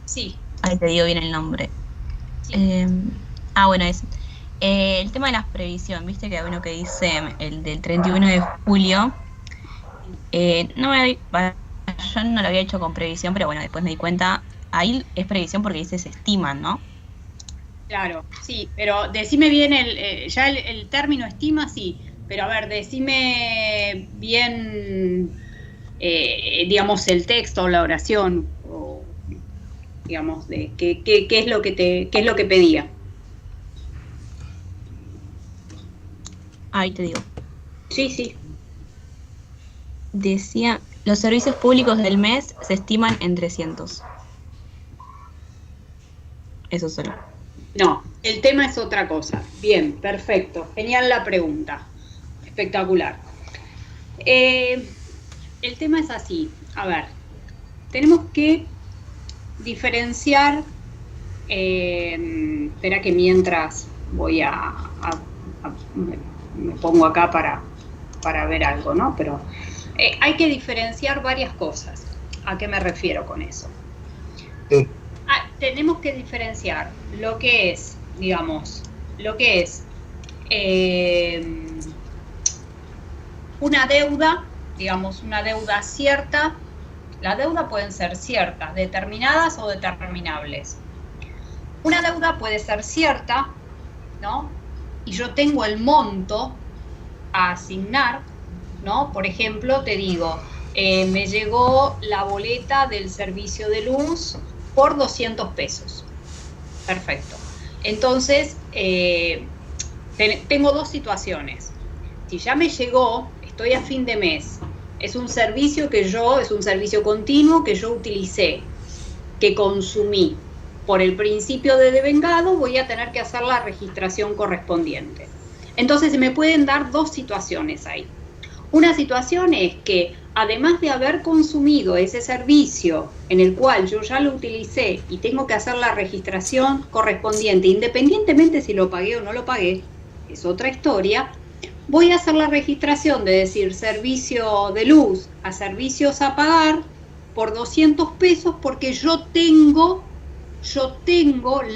Sí, Ahí te digo bien el nombre. sí. Eh, bueno, es el tema de la previsión, viste que hay uno que dice el del 31 de julio. No me había- va, yo no lo había hecho con previsión, pero bueno, después me di cuenta, ahí es previsión porque dice se estiman, ¿no? Claro, sí, pero decime bien ya el término estima, sí, pero a ver, decime bien, digamos, el texto o la oración, o digamos, de qué es lo que qué es lo que pedía. Ahí te digo. Sí, sí. Decía, los servicios públicos del mes se estiman en 300. Eso solo. No, el tema es otra cosa. Bien, perfecto. Genial la pregunta. Espectacular. Eh, el tema es así. A ver, tenemos que diferenciar. Espera que mientras voy me pongo acá para ver algo, ¿no? Pero hay que diferenciar varias cosas. ¿A qué me refiero con eso? Tenemos que diferenciar lo que es, digamos, lo que es eh, una deuda, digamos, una deuda cierta. La deuda pueden ser ciertas, determinadas o determinables. Una deuda puede ser cierta, ¿no? Y yo tengo el monto a asignar, ¿no? Por ejemplo, te digo, me llegó la boleta del servicio de luz por 200 pesos. Perfecto. Entonces, tengo dos situaciones. Si ya me llegó, estoy a fin de mes, es un servicio es un servicio continuo que yo utilicé, que consumí. Por el principio de devengado voy a tener que hacer la registración correspondiente. Entonces se me pueden dar dos situaciones ahí. Una situación es que además de haber consumido ese servicio en el cual yo ya lo utilicé y tengo que hacer la registración correspondiente, independientemente si lo pagué o no lo pagué, es otra historia, voy a hacer la registración de decir servicio de luz a servicios a pagar por 200 pesos porque yo tengo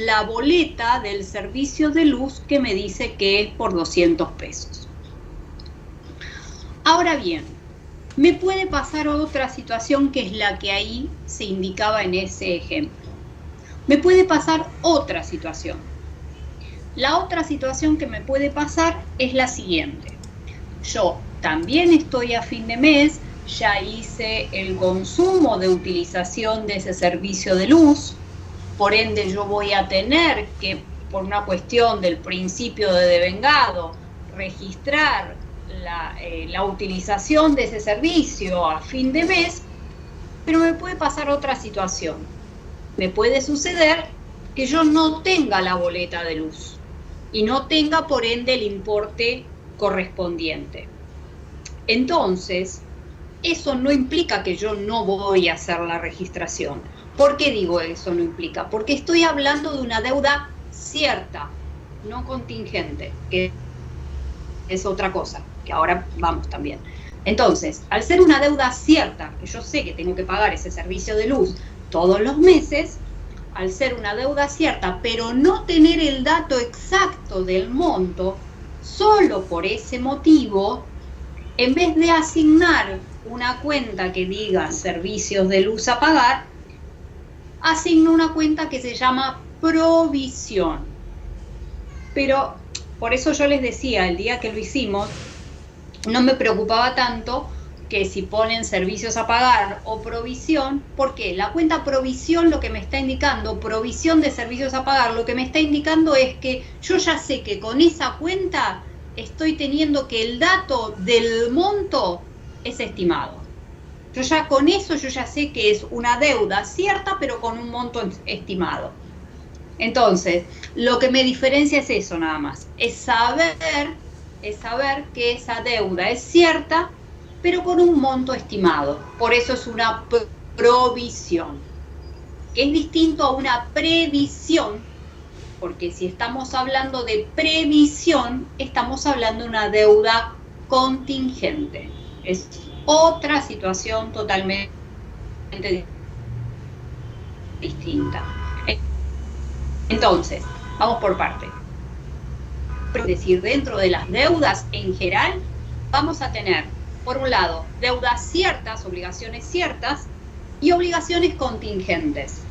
la boleta del servicio de luz que me dice que es por 200 pesos. Ahora bien, me puede pasar otra situación que es la que ahí se indicaba en ese ejemplo. Me puede pasar otra situación. La otra situación que me puede pasar es la siguiente. Yo también estoy a fin de mes, ya hice el consumo de utilización de ese servicio de luz, por ende yo voy a tener que, por una cuestión del principio de devengado, registrar la utilización de ese servicio a fin de mes, pero me puede pasar otra situación. Me puede suceder que yo no tenga la boleta de luz y no tenga, por ende, el importe correspondiente. Entonces, eso no implica que yo no voy a hacer la registración. ¿Por qué digo eso no implica? Porque estoy hablando de una deuda cierta, no contingente, que es otra cosa, que ahora vamos también. Entonces, al ser una deuda cierta, que yo sé que tengo que pagar ese servicio de luz todos los meses, al ser una deuda cierta, pero no tener el dato exacto del monto, solo por ese motivo, en vez de asignar una cuenta que diga servicios de luz a pagar, asigno una cuenta que se llama provisión. Pero por eso yo les decía, el día que lo hicimos, no me preocupaba tanto que si ponen servicios a pagar o provisión, porque la cuenta provisión lo que me está indicando, provisión de servicios a pagar, lo que me está indicando es que yo ya sé que con esa cuenta estoy teniendo que el dato del monto es estimado. Yo ya con eso yo ya sé que es una deuda cierta, pero con un monto estimado. Entonces, lo que me diferencia es eso nada más, es saber que esa deuda es cierta, pero con un monto estimado. Por eso es una provisión, que es distinto a una previsión, porque si estamos hablando de previsión, estamos hablando de una deuda contingente. Es otra situación totalmente diferente. distinta. Entonces, vamos por parte. Es decir, dentro de las deudas en general, vamos a tener, por un lado, deudas ciertas, obligaciones ciertas, y obligaciones contingentes.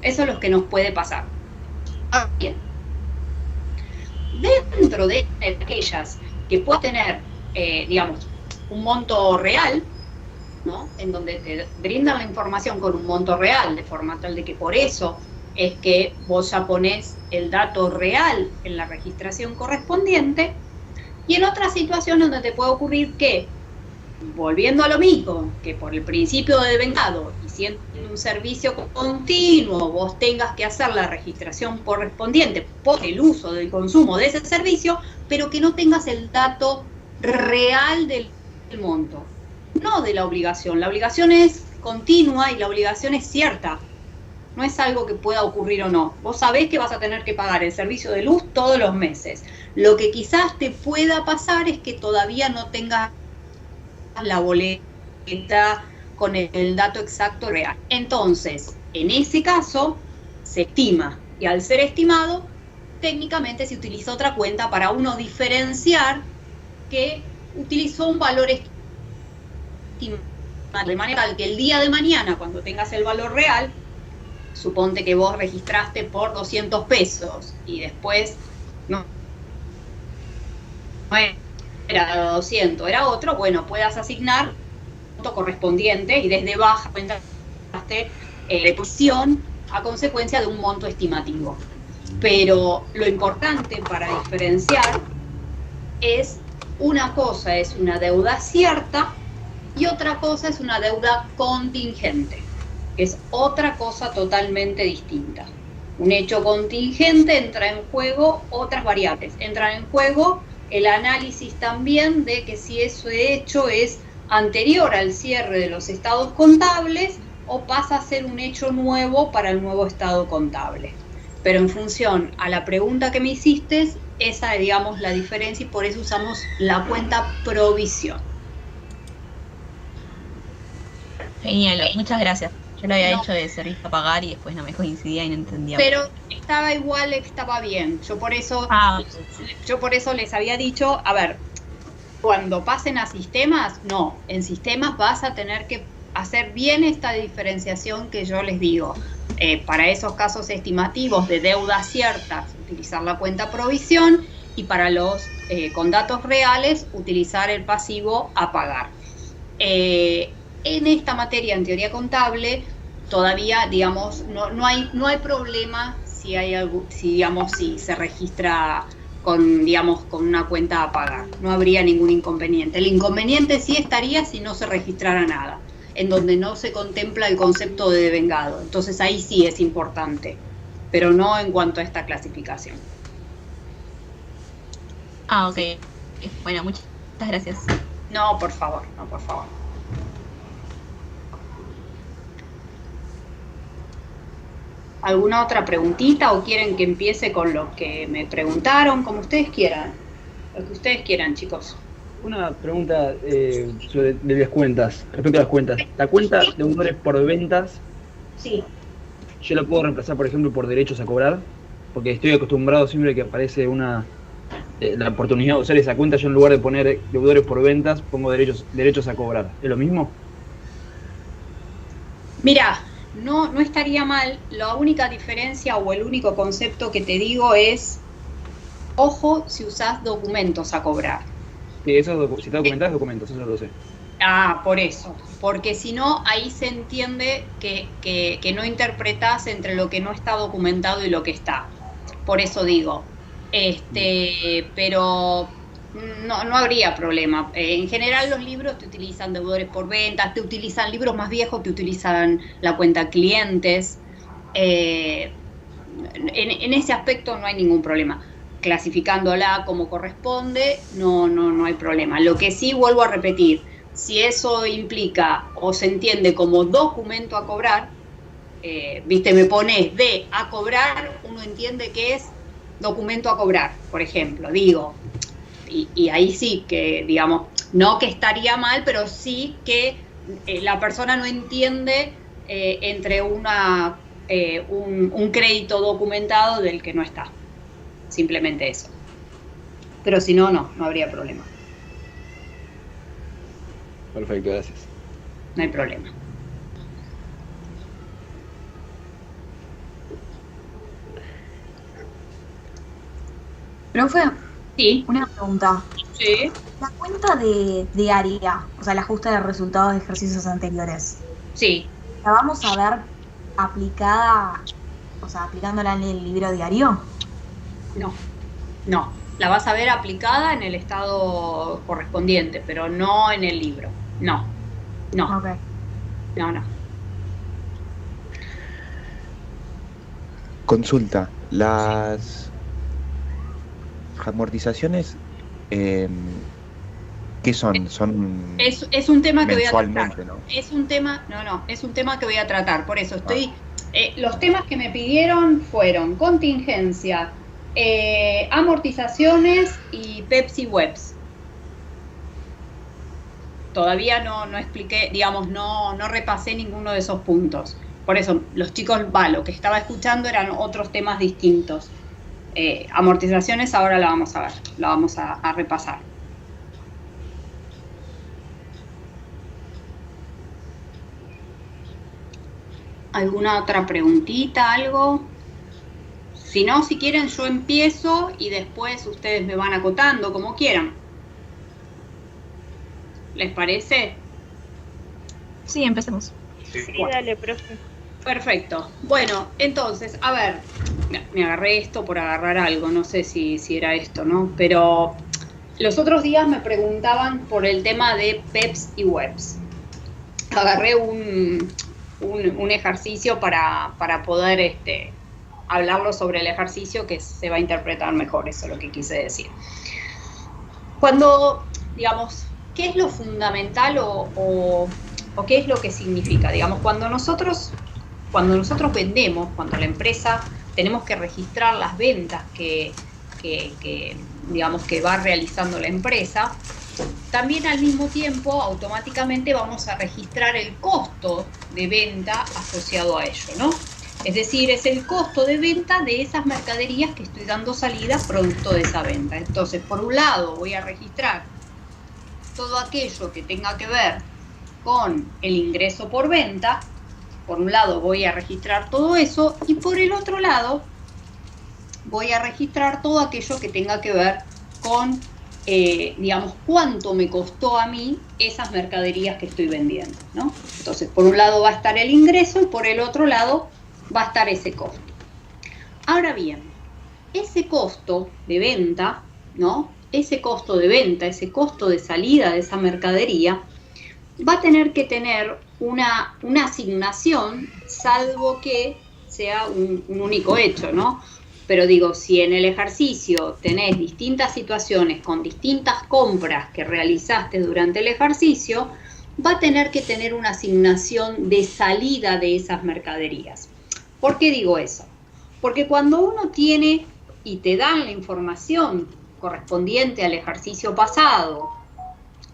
Eso es lo que nos puede pasar. Bien. Dentro de aquellas que puedan tener, digamos, un monto real, ¿no? En donde te brindan la información con un monto real, de forma tal de que por eso es que vos ya ponés el dato real en la registración correspondiente, y en otras situaciones donde te puede ocurrir que, volviendo a lo mismo, que por el principio de devengado y siendo un servicio continuo, vos tengas que hacer la registración correspondiente por el uso del consumo de ese servicio, pero que no tengas el dato real del monto, no de la obligación. La obligación es continua y la obligación es cierta. No es algo que pueda ocurrir o no. Vos sabés que vas a tener que pagar el servicio de luz todos los meses. Lo que quizás te pueda pasar es que todavía no tengas la boleta con el dato exacto real. Entonces, en ese caso, se estima. Y al ser estimado, técnicamente se utiliza otra cuenta para uno diferenciar que utilizó un valor estimado. De manera tal que el día de mañana, cuando tengas el valor real, suponte que vos registraste por 200 pesos y después no era 200, era otro, bueno, puedas asignar el monto correspondiente y desde baja cuenta reposición a consecuencia de un monto estimativo. Pero lo importante para diferenciar es, una cosa es una deuda cierta y otra cosa es una deuda contingente. Es otra cosa totalmente distinta. Un hecho contingente entra en juego otras variables. Entra en juego el análisis también de que si ese hecho es anterior al cierre de los estados contables o pasa a ser un hecho nuevo para el nuevo estado contable. Pero en función a la pregunta que me hiciste, esa es, digamos, la diferencia y por eso usamos la cuenta provisión. Genial, muchas gracias. Yo lo había hecho de servicio a pagar y después no me coincidía y no entendía. Pero estaba igual, estaba bien. Yo por eso les había dicho, a ver, cuando pasen a sistemas, no, en sistemas vas a tener que hacer bien esta diferenciación que yo les digo. Para esos casos estimativos de deudas ciertas, utilizar la cuenta provisión, y para los con datos reales, utilizar el pasivo a pagar. En esta materia, en teoría contable, todavía, digamos, no hay problema si hay algo, si se registra con, digamos, con una cuenta a pagar. No habría ningún inconveniente. El inconveniente sí estaría si no se registrara nada, en donde no se contempla el concepto de devengado. Entonces ahí sí es importante, pero no en cuanto a esta clasificación. Ok. Bueno, muchas gracias. No, por favor, no, por favor. ¿Alguna otra preguntita o quieren que empiece con lo que me preguntaron? Como ustedes quieran. Lo que ustedes quieran, chicos. Una pregunta sobre de las cuentas, respecto a las cuentas. La cuenta de deudores por ventas, Sí. ¿yo la puedo reemplazar, por ejemplo, por derechos a cobrar? Porque estoy acostumbrado siempre que aparece la oportunidad de usar esa cuenta, yo en lugar de poner deudores por ventas, pongo derechos a cobrar. ¿Es lo mismo? Mira, no estaría mal. La única diferencia o el único concepto que te digo es, ojo si usás documentos a cobrar. Sí, eso, si está documentado es documentos, eso lo sé. Ah, por eso. Porque si no, ahí se entiende que no interpretás entre lo que no está documentado y lo que está. Por eso digo. Pero no habría problema. En general los libros te utilizan deudores por ventas, te utilizan libros más viejos, te utilizan la cuenta clientes. En ese aspecto no hay ningún problema. Clasificándola como corresponde, no hay problema. Lo que sí, vuelvo a repetir, si eso implica o se entiende como documento a cobrar, viste, me pones de a cobrar, uno entiende que es documento a cobrar, por ejemplo, digo, y ahí sí que, digamos, no que estaría mal, pero sí que la persona no entiende entre un crédito documentado del que no está. Simplemente eso. Pero si no, no habría problema. Perfecto, gracias. No hay problema. Profe, Sí. una pregunta. Sí. La cuenta diaria, o sea, el ajuste de resultados de ejercicios anteriores, Sí. ¿la vamos a ver aplicada, o sea, aplicándola en el libro diario? No. La vas a ver aplicada en el estado correspondiente, pero no en el libro. No. Ok. No. Consulta, las amortizaciones, ¿qué son? Son Es un tema que voy a mensualmente, tratar. ¿no? Es un tema que voy a tratar. Por eso estoy. Los temas que me pidieron fueron contingencia, amortizaciones y Pepsi Webs. Todavía no expliqué, digamos, no repasé ninguno de esos puntos. Por eso, los chicos, lo que estaba escuchando eran otros temas distintos. Amortizaciones ahora la vamos a ver, la vamos a repasar. ¿Alguna otra preguntita, algo? Si no, si quieren yo empiezo y después ustedes me van acotando como quieran. ¿Les parece? Sí, empecemos. Sí, dale, profe. Perfecto. Bueno, entonces, a ver, me agarré esto por agarrar algo, no sé si era esto, ¿no? Pero los otros días me preguntaban por el tema de PEPs y WEBs. Agarré un ejercicio para poder hablarlo sobre el ejercicio que se va a interpretar mejor, eso es lo que quise decir. Cuando, digamos, ¿qué es lo fundamental o qué es lo que significa? Digamos, cuando nosotros vendemos, cuando la empresa tenemos que registrar las ventas que digamos que va realizando la empresa, también al mismo tiempo automáticamente vamos a registrar el costo de venta asociado a ello, ¿no? Es decir, es el costo de venta de esas mercaderías que estoy dando salida producto de esa venta. Entonces, por un lado voy a registrar todo aquello que tenga que ver con el ingreso por venta. Por un lado voy a registrar todo eso y por el otro lado voy a registrar todo aquello que tenga que ver con, digamos, cuánto me costó a mí esas mercaderías que estoy vendiendo, ¿no? Entonces, por un lado va a estar el ingreso y por el otro lado va a estar ese costo. Ahora bien, ese costo de venta, ¿no? Ese costo de venta, ese costo de salida de esa mercadería, va a tener que tener una asignación, salvo que sea un único hecho, ¿no? Pero digo, si en el ejercicio tenés distintas situaciones con distintas compras que realizaste durante el ejercicio, va a tener que tener una asignación de salida de esas mercaderías. ¿Por qué digo eso? Porque cuando uno tiene y te dan la información correspondiente al ejercicio pasado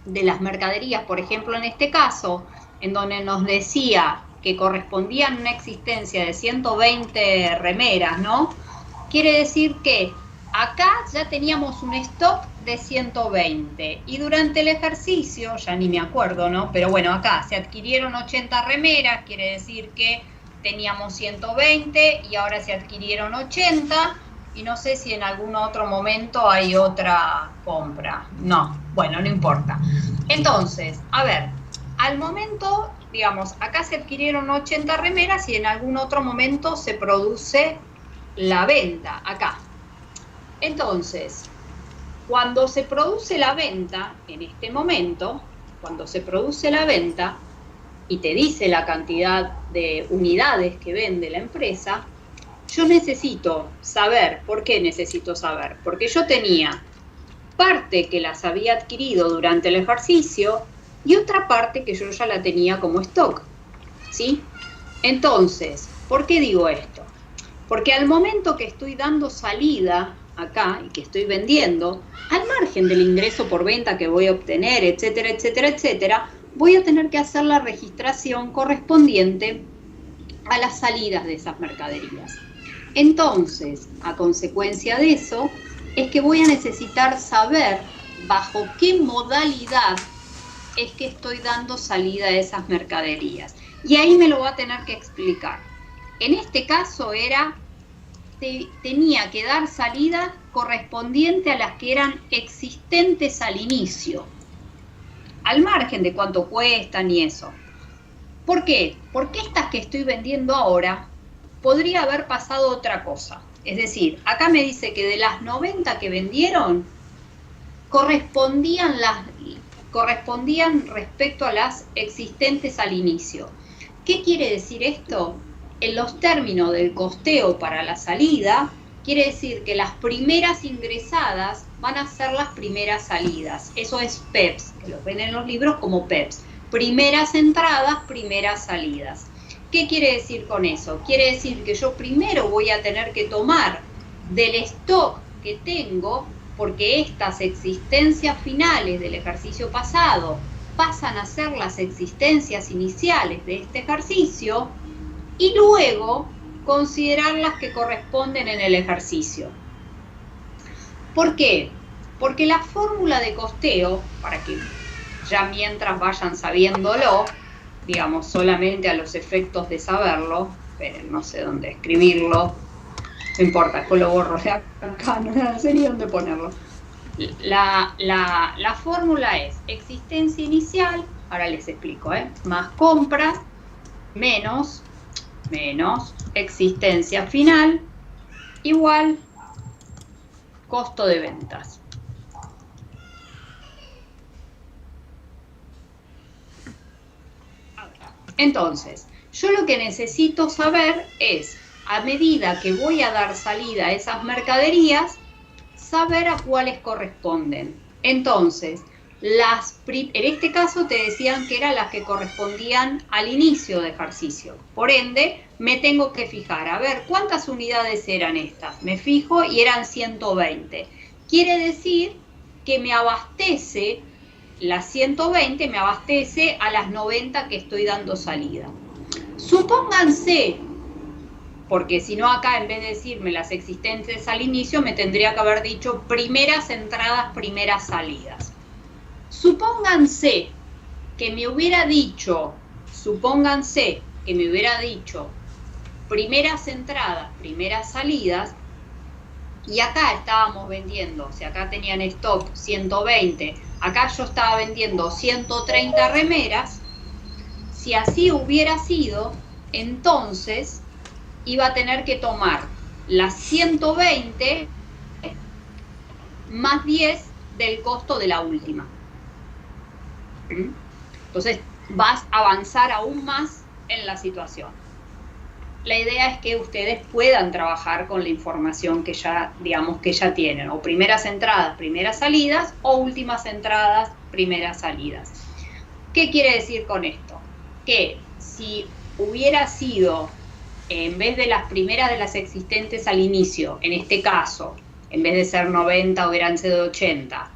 de las mercaderías, por ejemplo en este caso, en donde nos decía que correspondían una existencia de 120 remeras, ¿no? Quiere decir que acá ya teníamos un stock de 120 y durante el ejercicio, ya ni me acuerdo, ¿no? Pero bueno, acá se adquirieron 80 remeras, quiere decir que teníamos 120 y ahora se adquirieron 80 y no sé si en algún otro momento hay otra compra. No, bueno, no importa. Entonces, a ver, al momento, digamos, acá se adquirieron 80 remeras y en algún otro momento se produce la venta, acá. Entonces, cuando se produce la venta, en este momento, cuando se produce la venta y te dice la cantidad de unidades que vende la empresa, yo necesito saber. ¿Por qué necesito saber? Porque yo tenía parte que las había adquirido durante el ejercicio y otra parte que yo ya la tenía como stock, ¿sí? Entonces, ¿por qué digo esto? Porque al momento que estoy dando salida acá y que estoy vendiendo, al margen del ingreso por venta que voy a obtener, etcétera, etcétera, etcétera, voy a tener que hacer la registración correspondiente a las salidas de esas mercaderías. Entonces, a consecuencia de eso, es que voy a necesitar saber bajo qué modalidad es que estoy dando salida a esas mercaderías. Y ahí me lo va a tener que explicar. En este caso tenía que dar salida correspondiente a las que eran existentes al inicio, al margen de cuánto cuestan y eso. ¿Por qué? Porque estas que estoy vendiendo ahora podría haber pasado otra cosa. Es decir, acá me dice que de las 90 que vendieron, correspondían respecto a las existentes al inicio. ¿Qué quiere decir esto? En los términos del costeo para la salida, quiere decir que las primeras ingresadas van a ser las primeras salidas. Eso es PEPS, que los ven en los libros como PEPS. Primeras entradas, primeras salidas. ¿Qué quiere decir con eso? Quiere decir que yo primero voy a tener que tomar del stock que tengo, porque estas existencias finales del ejercicio pasado pasan a ser las existencias iniciales de este ejercicio, y luego considerar las que corresponden en el ejercicio. ¿Por qué? Porque la fórmula de costeo, para que ya mientras vayan sabiéndolo, digamos solamente a los efectos de saberlo, esperen, no sé dónde escribirlo, no importa, después lo borro de acá, no sé ni dónde ponerlo. La fórmula es existencia inicial, ahora les explico, más compras, menos existencia final, igual costo de ventas. Entonces, yo lo que necesito saber es, a medida que voy a dar salida a esas mercaderías, saber a cuáles corresponden. Entonces, en este caso te decían que eran las que correspondían al inicio de ejercicio. Por ende, me tengo que fijar, a ver, ¿cuántas unidades eran estas? Me fijo y eran 120. Quiere decir que me abastece, las 120 me abastece a las 90 que estoy dando salida. Supónganse, porque si no acá en vez de decirme las existentes al inicio, me tendría que haber dicho primeras entradas, primeras salidas. Supónganse que me hubiera dicho primeras entradas, primeras salidas, y acá estábamos vendiendo, o sea, acá tenían stock 120, acá yo estaba vendiendo 130 remeras. Si así hubiera sido, entonces iba a tener que tomar las 120 más 10 del costo de la última. Entonces vas a avanzar aún más en la situación. La idea es que ustedes puedan trabajar con la información que ya, digamos, que ya tienen, o primeras entradas, primeras salidas, o últimas entradas, primeras salidas. ¿Qué quiere decir con esto? Que si hubiera sido, en vez de las primeras de las existentes al inicio, en este caso, en vez de ser 90 hubieran sido 80,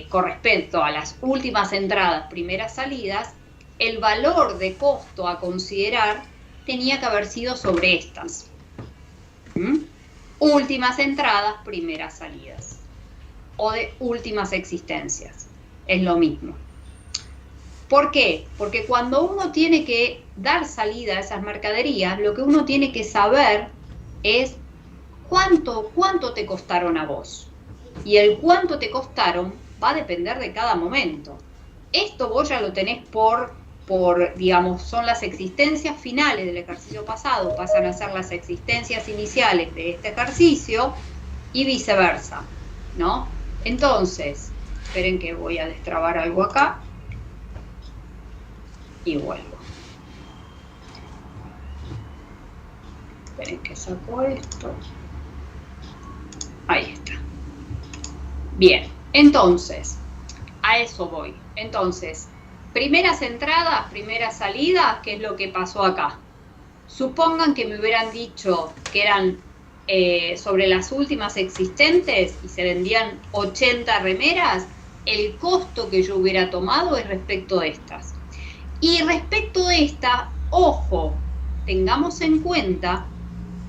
con respecto a las últimas entradas, primeras salidas, el valor de costo a considerar tenía que haber sido sobre estas. Últimas entradas, primeras salidas. O de últimas existencias. Es lo mismo. ¿Por qué? Porque cuando uno tiene que dar salida a esas mercaderías, lo que uno tiene que saber es cuánto te costaron a vos. Y el cuánto te costaron va a depender de cada momento. Esto vos ya lo tenés digamos, son las existencias finales del ejercicio pasado, pasan a ser las existencias iniciales de este ejercicio y viceversa, ¿no? Entonces, esperen que voy a destrabar algo acá y vuelvo. Esperen que saco esto. Ahí está. Bien, entonces, a eso voy. Entonces, primeras entradas, primeras salidas, ¿qué es lo que pasó acá? Supongan que me hubieran dicho que eran sobre las últimas existentes y se vendían 80 remeras, el costo que yo hubiera tomado es respecto de estas. Y respecto de esta, ojo, tengamos en cuenta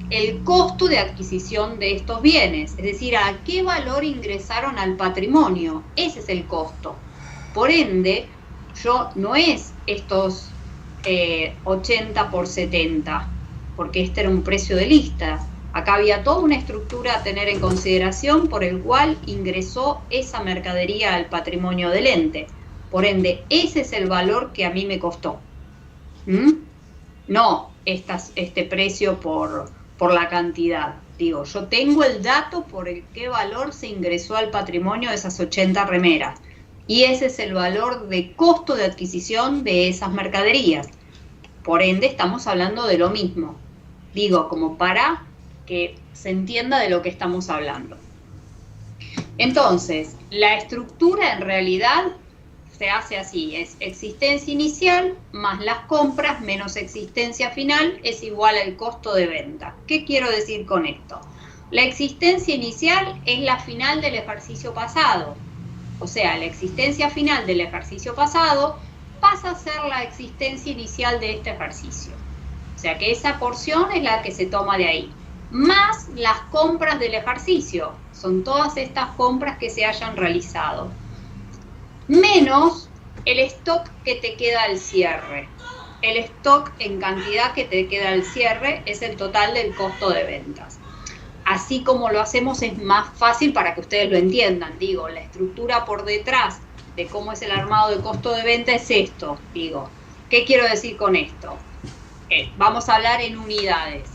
el costo de adquisición de estos bienes, es decir, a qué valor ingresaron al patrimonio, ese es el costo. Por ende, no es estos 80 por 70, porque este era un precio de lista. Acá había toda una estructura a tener en consideración por el cual ingresó esa mercadería al patrimonio del ente. Por ende, ese es el valor que a mí me costó. No este precio por la cantidad. Digo, yo tengo el dato por el qué valor se ingresó al patrimonio de esas 80 remeras. Y ese es el valor de costo de adquisición de esas mercaderías. Por ende, estamos hablando de lo mismo. Digo, como para que se entienda de lo que estamos hablando. Entonces, la estructura en realidad se hace así, es existencia inicial más las compras menos existencia final es igual al costo de venta. ¿Qué quiero decir con esto? La existencia inicial es la final del ejercicio pasado. O sea, la existencia final del ejercicio pasado pasa a ser la existencia inicial de este ejercicio. O sea que esa porción es la que se toma de ahí. Más las compras del ejercicio. Son todas estas compras que se hayan realizado. Menos el stock que te queda al cierre. El stock en cantidad que te queda al cierre es el total del costo de ventas. Así como lo hacemos es más fácil para que ustedes lo entiendan. Digo, la estructura por detrás de cómo es el armado de costo de venta es esto. Digo, ¿qué quiero decir con esto? Vamos a hablar en unidades.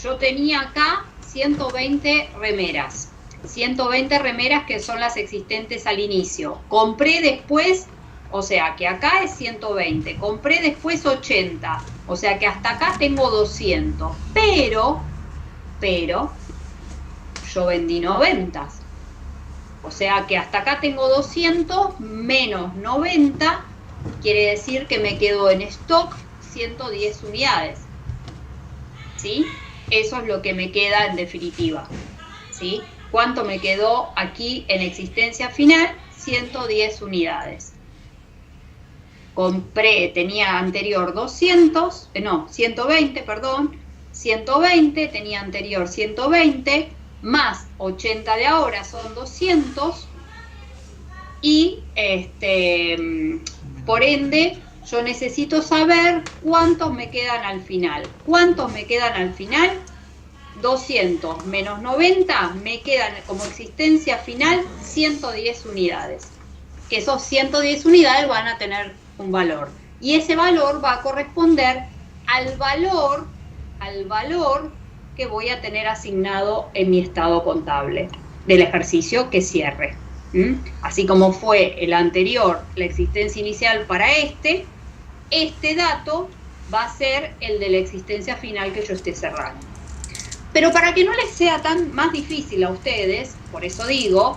Yo tenía acá 120 remeras. 120 remeras que son las existentes al inicio. Compré después, o sea que acá es 120. Compré después 80. O sea que hasta acá tengo 200. Pero, yo vendí 90. O sea que hasta acá tengo 200 menos 90. Quiere decir que me quedo en stock 110 unidades. ¿Sí? Eso es lo que me queda en definitiva. ¿Sí? ¿Cuánto me quedó aquí en existencia final? 110 unidades. Compré, tenía anterior 120, perdón. 120, tenía anterior 120, más 80 de ahora son 200. Y por ende, yo necesito saber cuántos me quedan al final. ¿Cuántos me quedan al final? 200 menos 90 me quedan como existencia final 110 unidades. Que esos 110 unidades van a tener un valor. Y ese valor va a corresponder al valor que voy a tener asignado en mi estado contable del ejercicio que cierre. Así como fue el anterior, la existencia inicial para este dato va a ser el de la existencia final que yo esté cerrando. Pero para que no les sea tan más difícil a ustedes, por eso digo,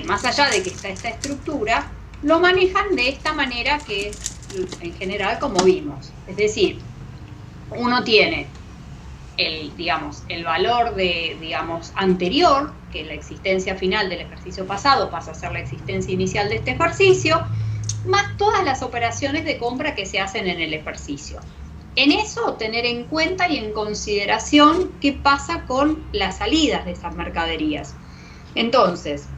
más allá de que está esta estructura, lo manejan de esta manera que es en general como vimos. Es decir, uno tiene el valor anterior, que la existencia final del ejercicio pasado pasa a ser la existencia inicial de este ejercicio, más todas las operaciones de compra que se hacen en el ejercicio. En eso, tener en cuenta y en consideración qué pasa con las salidas de esas mercaderías. Entonces,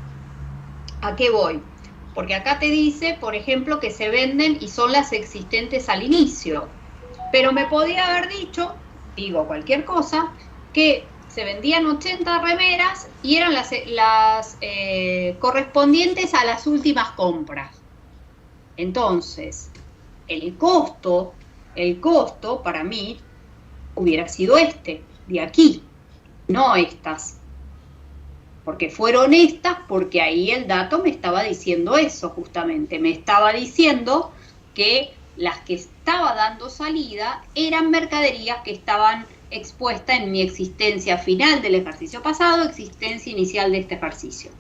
¿a qué voy? Porque acá te dice, por ejemplo, que se venden y son las existentes al inicio. Pero me podía haber dicho, digo cualquier cosa, que se vendían 80 remeras y eran las correspondientes a las últimas compras. Entonces, el costo para mí hubiera sido de aquí, no estas. Porque fueron estas, porque ahí el dato me estaba diciendo eso justamente. Me estaba diciendo que las que estaba dando salida eran mercaderías que estaban expuestas en mi existencia final del ejercicio pasado, existencia inicial de este ejercicio.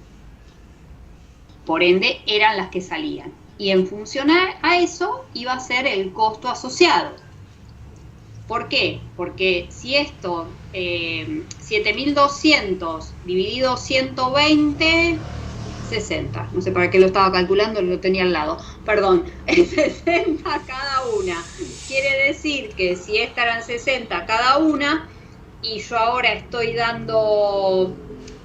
Por ende, eran las que salían. Y en función a eso iba a ser el costo asociado. ¿Por qué? Porque si esto, 7.200 dividido 120, 60. No sé para qué lo estaba calculando, lo tenía al lado. perdón, 60 cada una. Quiere decir que si estas eran 60 cada una, y yo ahora estoy dando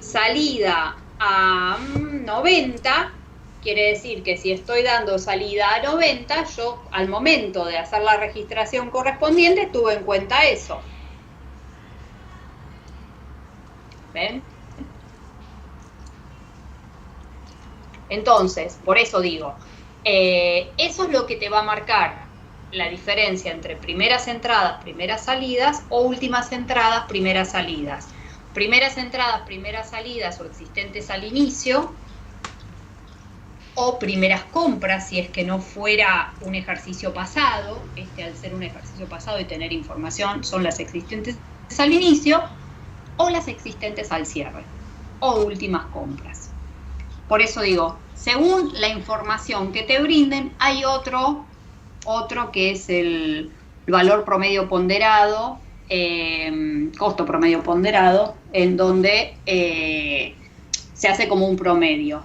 salida a 90, quiere decir que si estoy dando salida a 90, yo al momento de hacer la registración correspondiente tuve en cuenta eso. ¿Ven? Entonces, por eso digo, eso es lo que te va a marcar la diferencia entre primeras entradas, primeras salidas, o últimas entradas, primeras salidas. Primeras entradas, primeras salidas o existentes al inicio, o primeras compras si es que no fuera un ejercicio pasado. Al ser un ejercicio pasado y tener información, son las existentes al inicio o las existentes al cierre, o últimas compras. Por eso digo, según la información que te brinden, hay otro que es el valor promedio ponderado, costo promedio ponderado, en donde se hace como un promedio.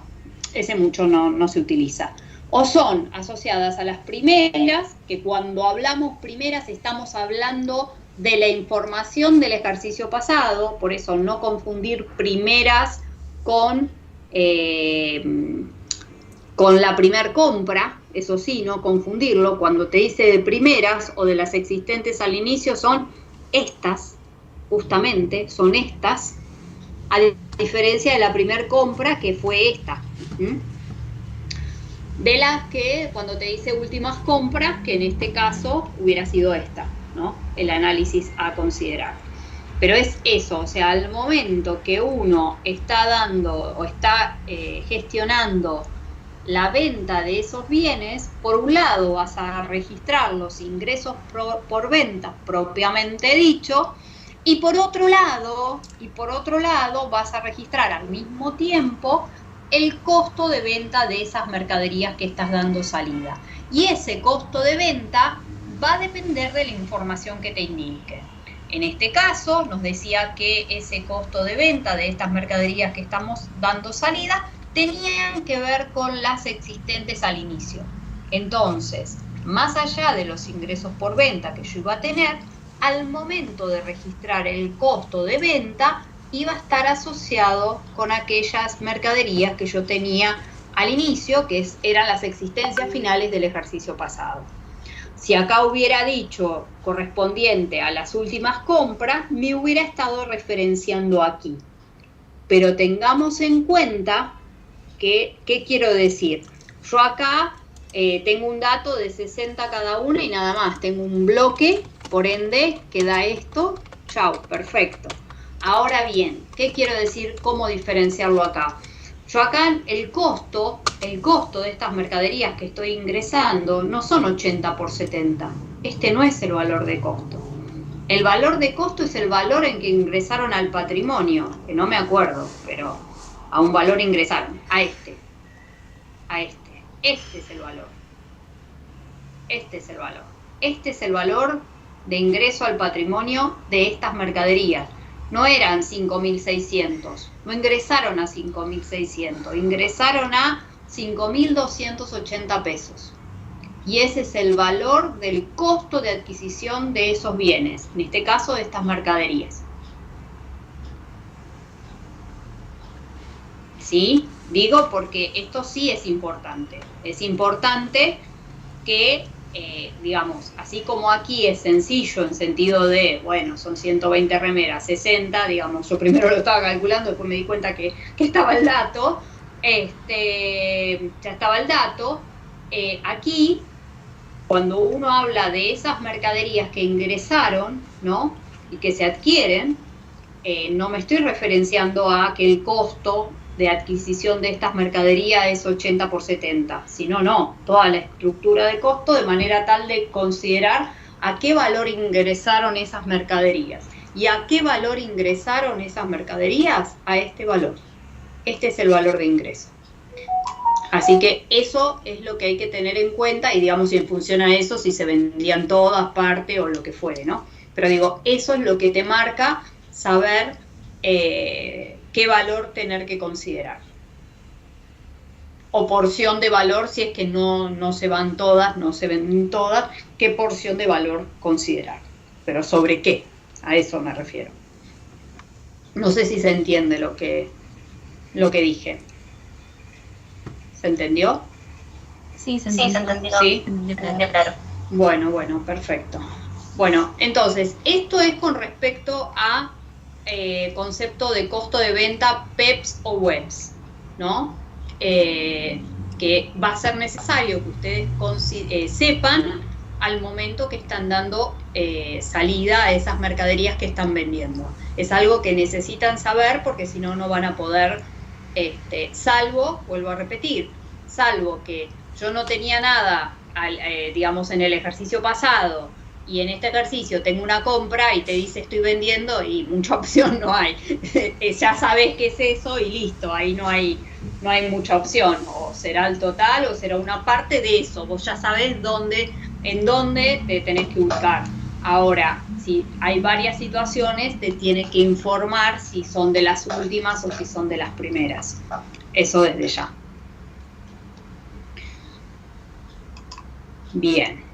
Ese mucho no se utiliza. O son asociadas a las primeras, que cuando hablamos primeras estamos hablando de la información del ejercicio pasado, por eso no confundir primeras con la primer compra, eso sí, no confundirlo. Cuando te dice de primeras o de las existentes al inicio, son estas, justamente, son estas, a diferencia de la primer compra que fue esta. De las que cuando te dice últimas compras, que en este caso hubiera sido esta, ¿no? El análisis a considerar. Pero es eso, o sea, al momento que uno está dando o está gestionando la venta de esos bienes, por un lado vas a registrar los ingresos por venta propiamente dicho, y por otro lado vas a registrar al mismo tiempo el costo de venta de esas mercaderías que estás dando salida. Y ese costo de venta va a depender de la información que te indique. En este caso nos decía que ese costo de venta de estas mercaderías que estamos dando salida tenían que ver con las existentes al inicio. Entonces, más allá de los ingresos por venta que yo iba a tener, al momento de registrar el costo de venta, iba a estar asociado con aquellas mercaderías que yo tenía al inicio, que eran las existencias finales del ejercicio pasado. Si acá hubiera dicho correspondiente a las últimas compras, me hubiera estado referenciando aquí. Pero tengamos en cuenta que, ¿qué quiero decir? Yo acá tengo un dato de 60 cada una y nada más. Tengo un bloque, por ende, que da esto. Chau, perfecto. Ahora bien, ¿qué quiero decir? ¿Cómo diferenciarlo acá? Yo acá el costo de estas mercaderías que estoy ingresando no son 80 por 70. Este no es el valor de costo. El valor de costo es el valor en que ingresaron al patrimonio, que no me acuerdo, pero a un valor ingresaron, a este. Este es el valor. Este es el valor. Este es el valor de ingreso al patrimonio de estas mercaderías. No eran 5.600, no ingresaron a 5.600, ingresaron a 5.280 pesos. Y ese es el valor del costo de adquisición de esos bienes, en este caso de estas mercaderías. ¿Sí? Digo porque esto sí es importante. Es importante que, digamos, así como aquí es sencillo en sentido de, bueno, son 120 remeras, 60, digamos, yo primero lo estaba calculando, después me di cuenta que estaba el dato, ya estaba el dato. Aquí, cuando uno habla de esas mercaderías que ingresaron, ¿no? Y que se adquieren, no me estoy referenciando a que el costo de adquisición de estas mercaderías es 80 por 70, sino no, toda la estructura de costo de manera tal de considerar a qué valor ingresaron esas mercaderías. ¿Y a qué valor ingresaron esas mercaderías? A este valor. Este es el valor de ingreso. Así que eso es lo que hay que tener en cuenta y digamos si en función a eso, si se vendían todas, parte o lo que fuere, ¿no? Pero digo, eso es lo que te marca saber qué valor tener que considerar. o porción de valor, si es que no se van todas, no se venden todas, qué porción de valor considerar. Pero ¿sobre qué? A eso me refiero. No sé si se entiende lo que dije. ¿Se entendió? Sí, se entendió. ¿Sí? Claro. Bueno, perfecto. Bueno, entonces, esto es con respecto a concepto de costo de venta PEPs o WEPs, ¿no? Que va a ser necesario que ustedes sepan al momento que están dando salida a esas mercaderías que están vendiendo. Es algo que necesitan saber porque si no, no van a poder, salvo, vuelvo a repetir, salvo que yo no tenía nada, digamos, en el ejercicio pasado, y en este ejercicio tengo una compra y te dice estoy vendiendo y mucha opción no hay. Ya sabes qué es eso y listo, ahí no hay mucha opción. O será el total o será una parte de eso. Vos ya sabés en dónde te tenés que ubicar. Ahora, si hay varias situaciones, te tienes que informar si son de las últimas o si son de las primeras. Eso desde ya. Bien.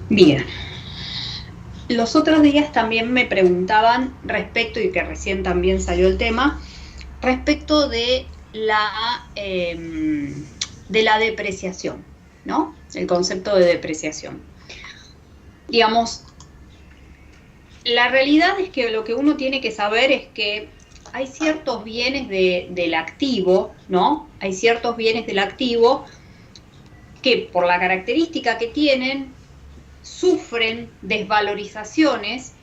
Bien. Los otros días también me preguntaban respecto, y que recién también salió el tema, respecto de la depreciación, ¿no? El concepto de depreciación. Digamos, la realidad es que lo que uno tiene que saber es que hay ciertos bienes del activo, ¿no? Hay ciertos bienes del activo que por la característica que tienen, sufren desvalorizaciones,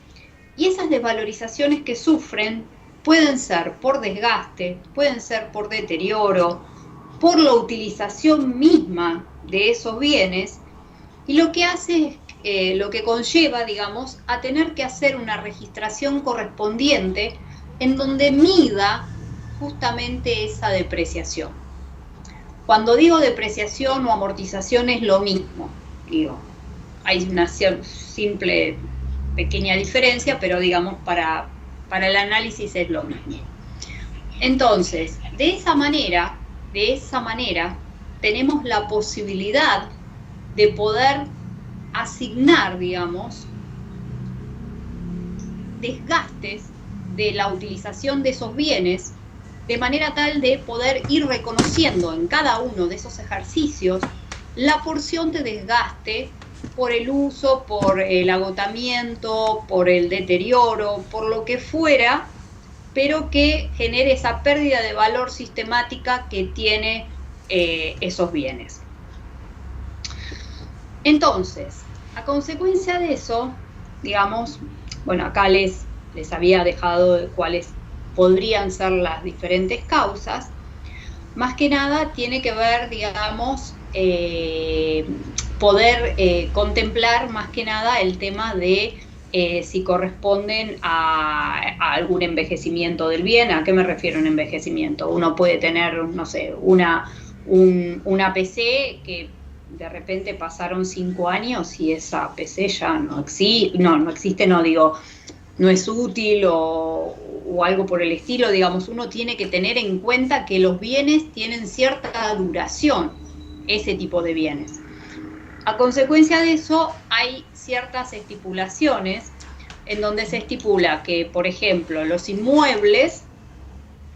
y esas desvalorizaciones que sufren pueden ser por desgaste, pueden ser por deterioro, por la utilización misma de esos bienes, y lo que hace es, lo que conlleva, digamos, a tener que hacer una registración correspondiente en donde mida justamente esa depreciación. Cuando digo depreciación o amortización es lo mismo, digo, hay una simple pequeña diferencia, pero digamos para el análisis es lo mismo. Entonces, de esa manera tenemos la posibilidad de poder asignar, digamos, desgastes de la utilización de esos bienes, de manera tal de poder ir reconociendo en cada uno de esos ejercicios la porción de desgaste por el uso, por el agotamiento, por el deterioro, por lo que fuera, pero que genere esa pérdida de valor sistemática que tiene esos bienes. Entonces, a consecuencia de eso, digamos, bueno, acá les había dejado cuáles podrían ser las diferentes causas. Más que nada tiene que ver, digamos, poder contemplar más que nada el tema de si corresponden a algún envejecimiento del bien. ¿A qué me refiero en envejecimiento? Uno puede tener, no sé, una PC que de repente pasaron 5 años y esa PC ya no existe, no es útil o algo por el estilo. Digamos, uno tiene que tener en cuenta que los bienes tienen cierta duración, ese tipo de bienes. A consecuencia de eso, hay ciertas estipulaciones en donde se estipula que, por ejemplo, los inmuebles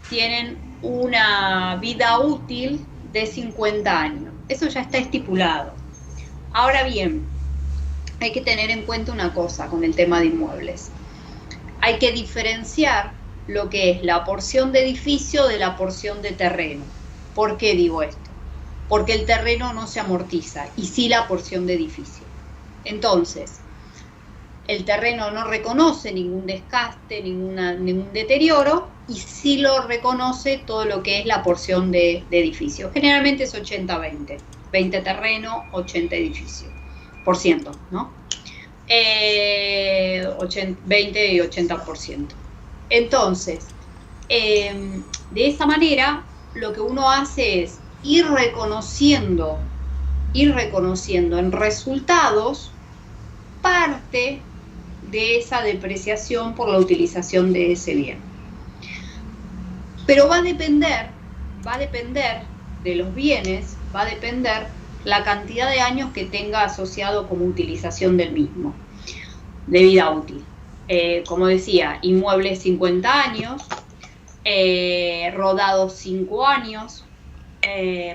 tienen una vida útil de 50 años. Eso ya está estipulado. Ahora bien, hay que tener en cuenta una cosa con el tema de inmuebles. Hay que diferenciar lo que es la porción de edificio de la porción de terreno. ¿Por qué digo esto? Porque el terreno no se amortiza y sí la porción de edificio. Entonces, el terreno no reconoce ningún desgaste, ningún deterioro, y sí lo reconoce todo lo que es la porción de edificio. Generalmente es 80-20, 20 terreno, 80 edificio, por ciento, ¿no? 20 y 80%. Entonces, de esa manera, lo que uno hace es ir reconociendo en resultados parte de esa depreciación por la utilización de ese bien. Pero va a depender de los bienes, va a depender la cantidad de años que tenga asociado como utilización del mismo, de vida útil. Como decía, inmuebles 50 años, rodados 5 años,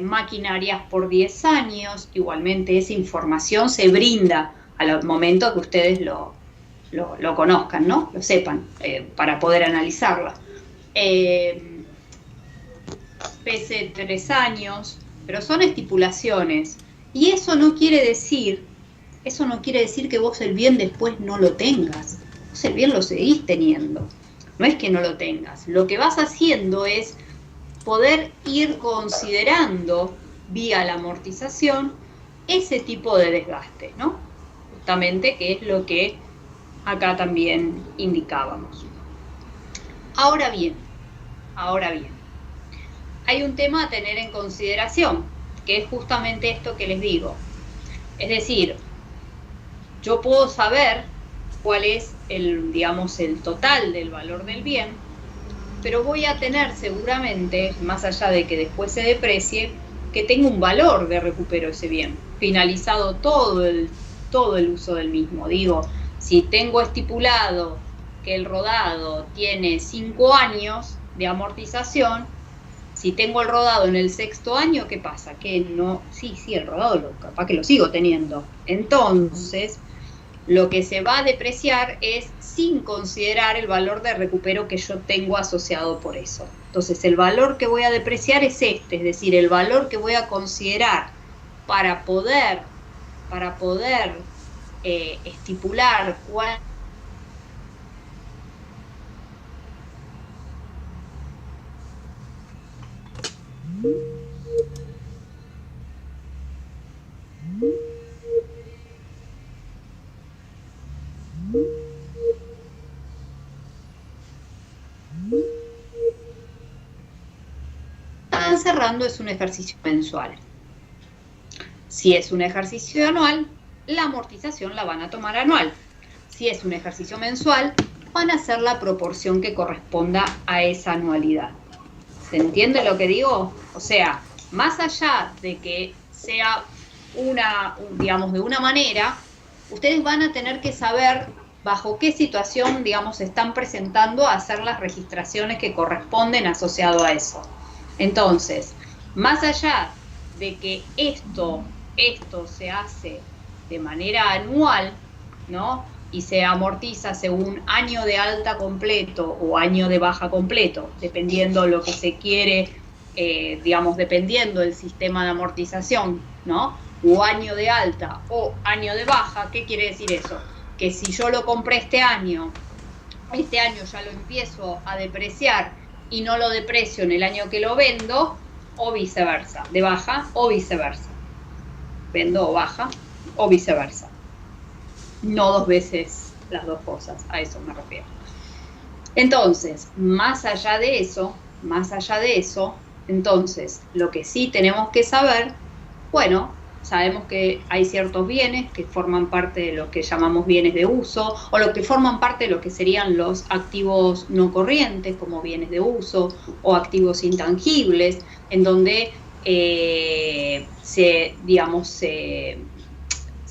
maquinarias por 10 años. Igualmente esa información se brinda al momento que ustedes lo conozcan, ¿no? Lo sepan, para poder analizarla. Pese 3 años, pero son estipulaciones. Y eso no quiere decir que vos el bien después no lo tengas. Vos el bien lo seguís teniendo. No es que no lo tengas. Lo que vas haciendo es poder ir considerando, vía la amortización, ese tipo de desgaste, ¿no? Justamente, que es lo que acá también indicábamos. Ahora bien, hay un tema a tener en consideración, que es justamente esto que les digo. Es decir, yo puedo saber cuál es el total del valor del bien, pero voy a tener seguramente, más allá de que después se deprecie, que tengo un valor de recupero ese bien, finalizado todo el uso del mismo. Digo, si tengo estipulado que el rodado tiene 5 años de amortización, si tengo el rodado en el 6º año, ¿qué pasa? Que no, sí, el rodado capaz que lo sigo teniendo. Entonces, lo que se va a depreciar es sin considerar el valor de recupero que yo tengo asociado por eso. Entonces, el valor que voy a depreciar es este, es decir, el valor que voy a considerar para poder estipular cuál están cerrando es un ejercicio mensual. Si es un ejercicio anual, la amortización la van a tomar anual. Si es un ejercicio mensual, van a hacer la proporción que corresponda a esa anualidad. ¿Se entiende lo que digo? O sea, más allá de que sea de una manera, ustedes van a tener que saber bajo qué situación, se están presentando a hacer las registraciones que corresponden asociado a eso. Entonces, más allá de que esto se hace de manera anual, ¿no? Y se amortiza según año de alta completo o año de baja completo, dependiendo lo que se quiere, dependiendo del sistema de amortización, ¿no? O año de alta o año de baja. ¿Qué quiere decir eso? Que si yo lo compré este año ya lo empiezo a depreciar y no lo deprecio en el año que lo vendo, o viceversa, de baja o viceversa. Vendo o baja o viceversa. No 2 veces las 2 cosas, a eso me refiero. Entonces, más allá de eso, entonces, lo que sí tenemos que saber, sabemos que hay ciertos bienes que forman parte de lo que llamamos bienes de uso, o lo que forman parte de lo que serían los activos no corrientes, como bienes de uso, o activos intangibles, en donde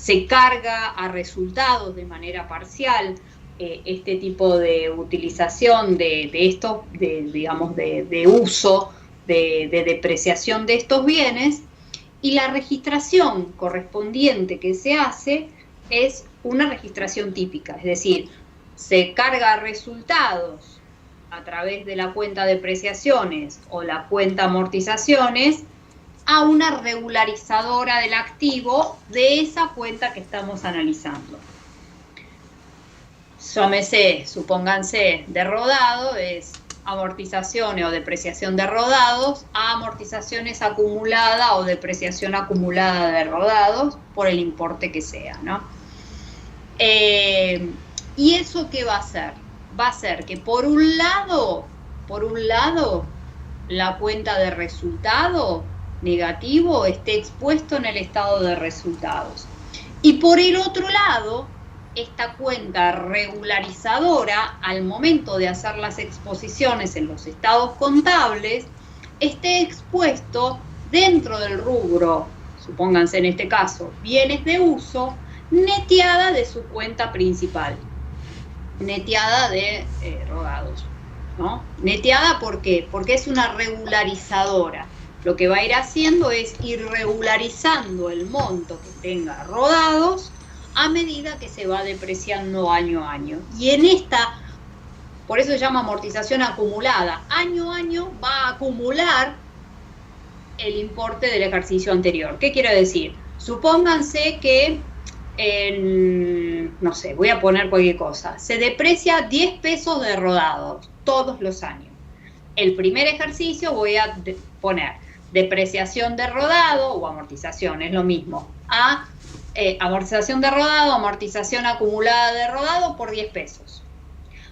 se carga a resultados de manera parcial este tipo de utilización de esto, de uso, de depreciación de estos bienes, y la registración correspondiente que se hace es una registración típica, es decir, se carga resultados a través de la cuenta depreciaciones o la cuenta amortizaciones a una regularizadora del activo de esa cuenta que estamos analizando. Supónganse, de rodado es amortizaciones o depreciación de rodados a amortizaciones acumulada o depreciación acumulada de rodados por el importe que sea, ¿no? ¿Y eso qué va a hacer? Va a ser que por un lado, la cuenta de resultado negativo esté expuesto en el estado de resultados. Y por el otro lado, esta cuenta regularizadora, al momento de hacer las exposiciones en los estados contables, esté expuesto dentro del rubro, supónganse en este caso, bienes de uso, neteada de su cuenta principal, neteada de rodados, ¿no? Neteada, ¿por qué? Porque es una regularizadora. Lo que va a ir haciendo es ir regularizando el monto que tenga rodados a medida que se va depreciando año a año. Y en esta, por eso se llama amortización acumulada, año a año va a acumular el importe del ejercicio anterior. ¿Qué quiero decir? Supónganse que, no sé, voy a poner cualquier cosa, se deprecia 10 pesos de rodados todos los años. El primer ejercicio voy a poner depreciación de rodado o amortización, es lo mismo, a amortización de rodado, amortización acumulada de rodado por 10 pesos.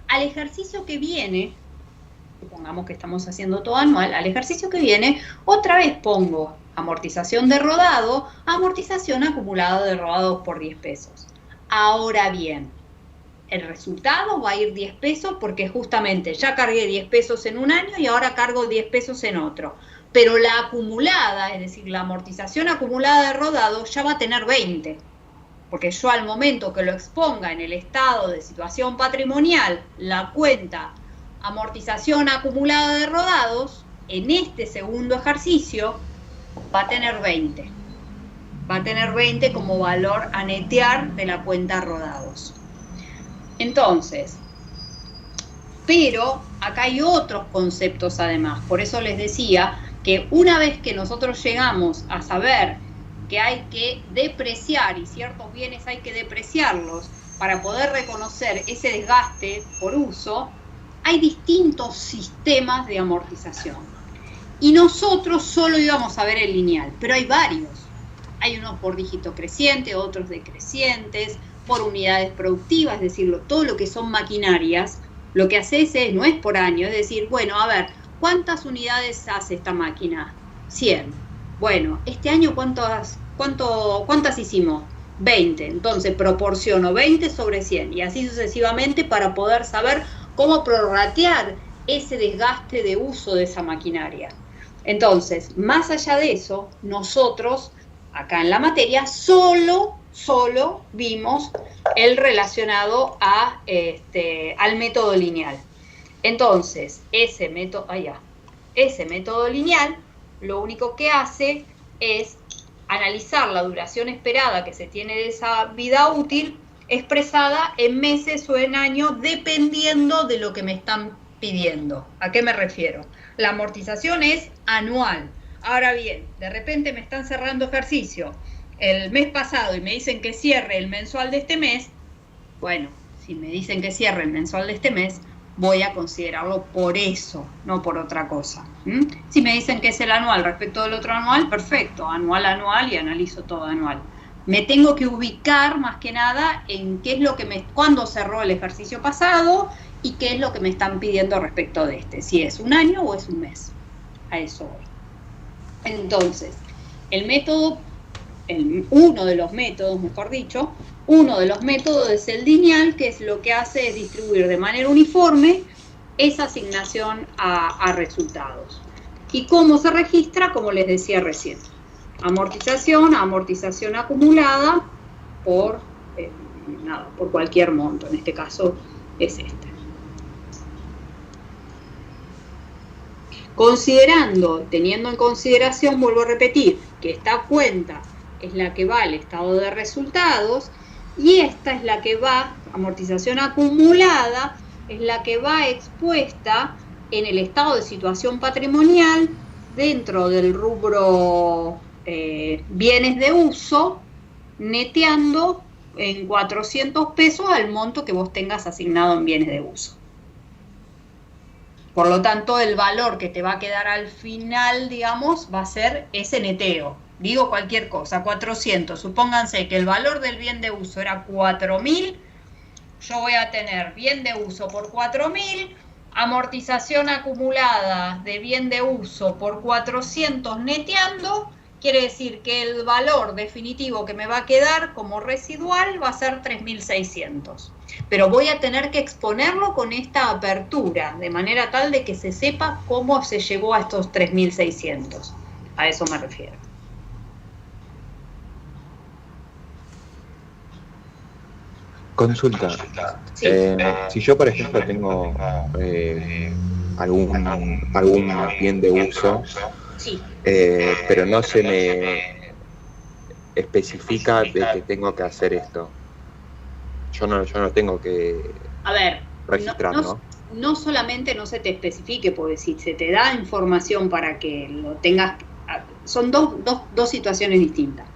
Al ejercicio que viene, supongamos que estamos haciendo todo anual, al ejercicio que viene, otra vez pongo amortización de rodado, amortización acumulada de rodados por 10 pesos. Ahora bien, el resultado va a ir 10 pesos porque justamente ya cargué 10 pesos en un año y ahora cargo 10 pesos en otro. Pero la acumulada, es decir, la amortización acumulada de rodado ya va a tener 20. Porque yo al momento que lo exponga en el estado de situación patrimonial, la cuenta amortización acumulada de rodados, en este segundo ejercicio, va a tener 20. Va a tener 20 como valor a netear de la cuenta rodados. Entonces, pero acá hay otros conceptos además. Por eso les decía que una vez que nosotros llegamos a saber que hay que depreciar y ciertos bienes hay que depreciarlos para poder reconocer ese desgaste por uso, hay distintos sistemas de amortización. Y nosotros solo íbamos a ver el lineal, pero hay varios. Hay unos por dígito creciente, otros decrecientes, por unidades productivas, es decir, todo lo que son maquinarias, lo que haces no es por año, es decir, bueno, a ver, ¿cuántas unidades hace esta máquina? 100. Bueno, este año ¿cuántas hicimos? 20. Entonces proporciono 20 sobre 100 y así sucesivamente para poder saber cómo prorratear ese desgaste de uso de esa maquinaria. Entonces, más allá de eso, nosotros acá en la materia solo vimos el relacionado al método lineal. Entonces, ese método lineal lo único que hace es analizar la duración esperada que se tiene de esa vida útil expresada en meses o en años, dependiendo de lo que me están pidiendo. ¿A qué me refiero? La amortización es anual. Ahora bien, de repente me están cerrando ejercicio el mes pasado y me dicen que cierre el mensual de este mes. Bueno, si me dicen que cierre el mensual de este mes, voy a considerarlo por eso, no por otra cosa. Si me dicen que es el anual respecto del otro anual, perfecto, anual y analizo todo anual. Me tengo que ubicar más que nada en qué es lo que cuándo cerró el ejercicio pasado y qué es lo que me están pidiendo respecto de este, si es un año o es un mes. A eso voy. Entonces, uno de los métodos es el lineal, que es lo que hace es distribuir de manera uniforme esa asignación a resultados. ¿Y cómo se registra? Como les decía recién, amortización acumulada por cualquier monto, en este caso es este. Teniendo en consideración, vuelvo a repetir, que esta cuenta es la que va al estado de resultados y esta es la que va, amortización acumulada, es la que va expuesta en el estado de situación patrimonial dentro del rubro bienes de uso, neteando en 400 pesos al monto que vos tengas asignado en bienes de uso. Por lo tanto, el valor que te va a quedar al final, digamos, va a ser ese neteo. Digo cualquier cosa, 400. Supónganse que el valor del bien de uso era 4.000. Yo voy a tener bien de uso por 4.000, amortización acumulada de bien de uso por 400 neteando, quiere decir que el valor definitivo que me va a quedar como residual va a ser 3.600. Pero voy a tener que exponerlo con esta apertura, de manera tal de que se sepa cómo se llegó a estos 3.600. A eso me refiero. Consulta. Sí. Si yo, por ejemplo, tengo algún bien de uso, Sí. pero no se me especifica de que tengo que hacer esto, yo no tengo que A ver, registrar, ¿no? No solamente no se te especifique, porque si se te da información para que lo tengas, son dos situaciones distintas.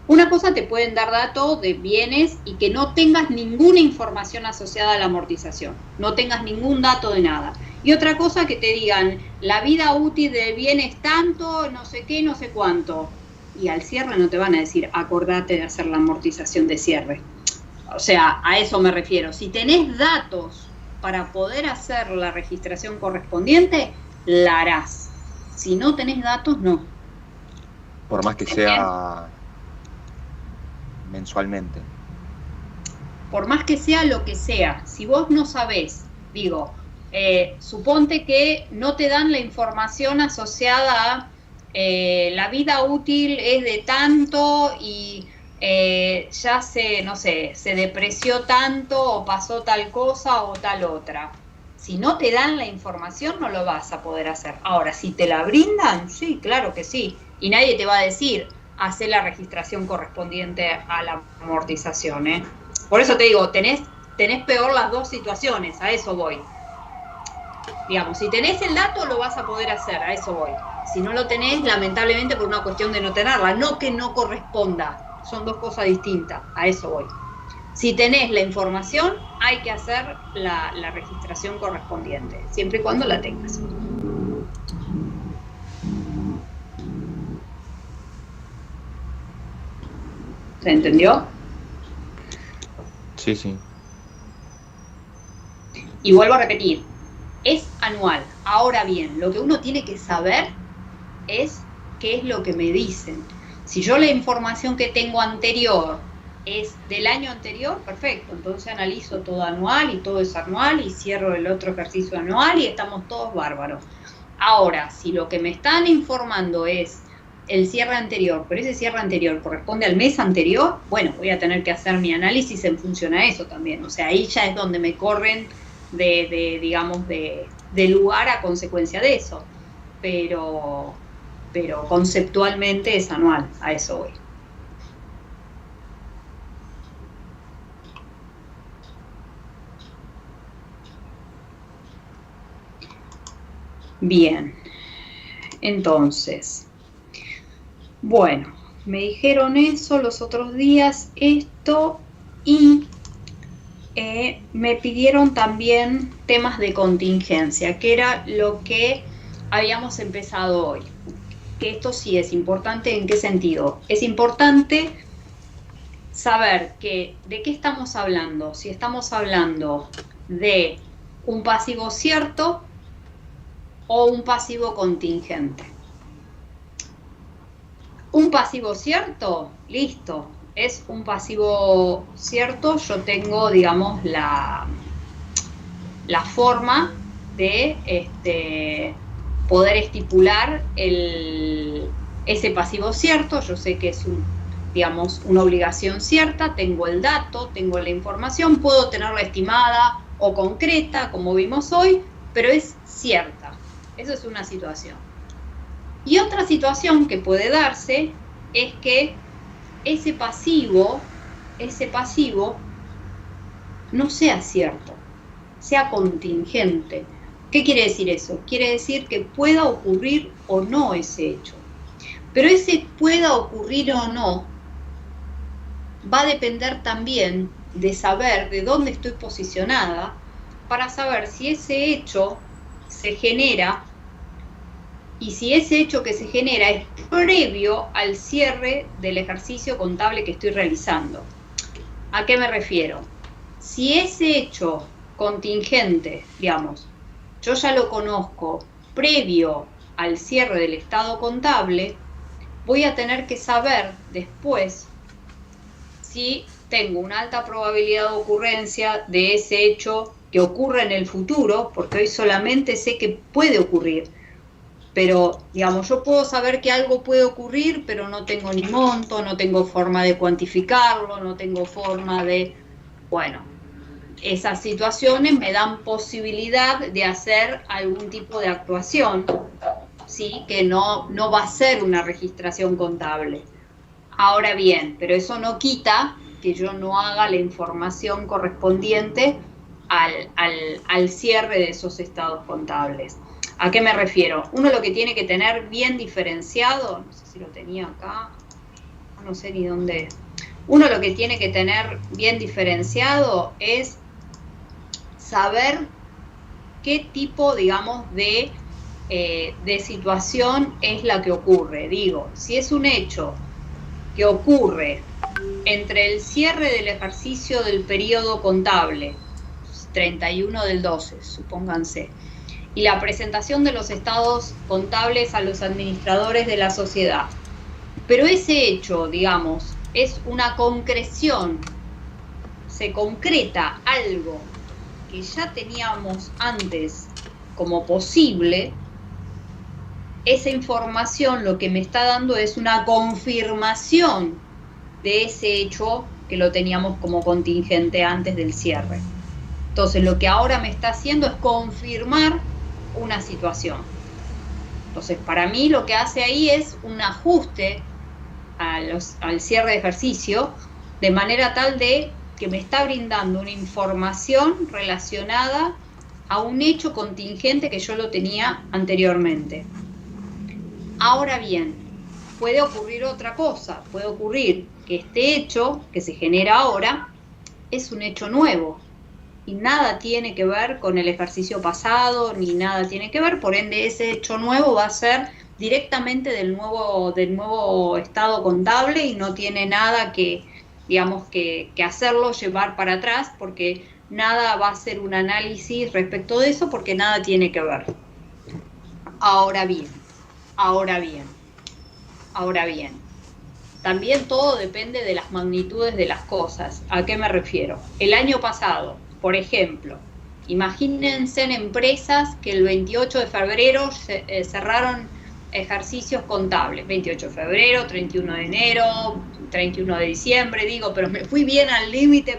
Una cosa, te pueden dar datos de bienes y que no tengas ninguna información asociada a la amortización, no tengas ningún dato de nada. Y otra cosa, que te digan, la vida útil del bien es tanto, no sé qué, no sé cuánto. Y al cierre no te van a decir, acordate de hacer la amortización de cierre. O sea, a eso me refiero. Si tenés datos para poder hacer la registración correspondiente, la harás. Si no tenés datos, no. Por más que sea mensualmente. Por más que sea lo que sea, si vos no sabés, digo, suponte que no te dan la información asociada a la vida útil es de tanto y ya no sé, se depreció tanto o pasó tal cosa o tal otra. Si no te dan la información, no lo vas a poder hacer. Ahora, si te la brindan, sí, claro que sí. Y nadie te va a decir, hacer la registración correspondiente a la amortización, ¿eh? Por eso te digo, tenés peor las dos situaciones, a eso voy. Digamos, si tenés el dato, lo vas a poder hacer, a eso voy. Si no lo tenés, lamentablemente por una cuestión de no tenerla, no que no corresponda, son dos cosas distintas, a eso voy. Si tenés la información, hay que hacer la registración correspondiente, siempre y cuando la tengas. ¿Se entendió? Sí, sí. Y vuelvo a repetir, es anual. Ahora bien, lo que uno tiene que saber es qué es lo que me dicen. Si yo la información que tengo anterior es del año anterior, perfecto, entonces analizo todo anual y todo es anual y cierro el otro ejercicio anual y estamos todos bárbaros. Ahora, si lo que me están informando es el cierre anterior, pero ese cierre anterior corresponde al mes anterior, bueno, voy a tener que hacer mi análisis en función a eso también. O sea, ahí ya es donde me corren digamos, de lugar a consecuencia de eso. Pero conceptualmente es anual, a eso voy. Bien, entonces... Bueno, me dijeron eso los otros días, esto, y me pidieron también temas de contingencia, que era lo que habíamos empezado hoy. Que esto sí es importante, ¿en qué sentido? Es importante saber de qué estamos hablando, si estamos hablando de un pasivo cierto o un pasivo contingente. Un pasivo cierto, listo, es un pasivo cierto, yo tengo, digamos, la forma de poder estipular ese pasivo cierto, yo sé que es digamos, una obligación cierta, tengo el dato, tengo la información, puedo tenerla estimada o concreta, como vimos hoy, pero es cierta, eso es una situación. Y otra situación que puede darse es que ese pasivo no sea cierto, sea contingente. ¿Qué quiere decir eso? Quiere decir que pueda ocurrir o no ese hecho. Pero ese pueda ocurrir o no va a depender también de saber de dónde estoy posicionada para saber si ese hecho se genera. Y si ese hecho que se genera es previo al cierre del ejercicio contable que estoy realizando. ¿A qué me refiero? Si ese hecho contingente, digamos, yo ya lo conozco previo al cierre del estado contable, voy a tener que saber después si tengo una alta probabilidad de ocurrencia de ese hecho que ocurre en el futuro, porque hoy solamente sé que puede ocurrir. Pero, digamos, yo puedo saber que algo puede ocurrir, pero no tengo ni monto, no tengo forma de cuantificarlo, no tengo forma de... Bueno, esas situaciones me dan posibilidad de hacer algún tipo de actuación, ¿sí? Que no va a ser una registración contable. Ahora bien, pero eso no quita que yo no haga la información correspondiente al cierre de esos estados contables. ¿A qué me refiero? Uno lo que tiene que tener bien diferenciado, no sé si lo tenía acá, no sé ni dónde. Uno lo que tiene que tener bien diferenciado es saber qué tipo, digamos, de situación es la que ocurre. Digo, si es un hecho que ocurre entre el cierre del ejercicio del periodo contable, 31 del 12, supónganse, y la presentación de los estados contables a los administradores de la sociedad. Pero ese hecho, digamos, es una concreción, se concreta algo que ya teníamos antes como posible, esa información lo que me está dando es una confirmación de ese hecho que lo teníamos como contingente antes del cierre. Entonces lo que ahora me está haciendo es confirmar una situación. Entonces para mí lo que hace ahí es un ajuste al cierre de ejercicio, de manera tal de que me está brindando una información relacionada a un hecho contingente que yo lo tenía anteriormente. Ahora bien, puede ocurrir otra cosa, puede ocurrir que este hecho que se genera ahora es un hecho nuevo y nada tiene que ver con el ejercicio pasado, ni nada tiene que ver, por ende ese hecho nuevo va a ser directamente del nuevo estado contable y no tiene nada que, digamos, que hacerlo llevar para atrás, porque nada va a ser un análisis respecto de eso, porque nada tiene que ver. Ahora bien, también todo depende de las magnitudes de las cosas. ¿A qué me refiero? El año pasado, por ejemplo, imagínense en empresas que el 28 de febrero cerraron ejercicios contables, 28 de febrero, 31 de enero, 31 de diciembre, digo, pero me fui bien al límite,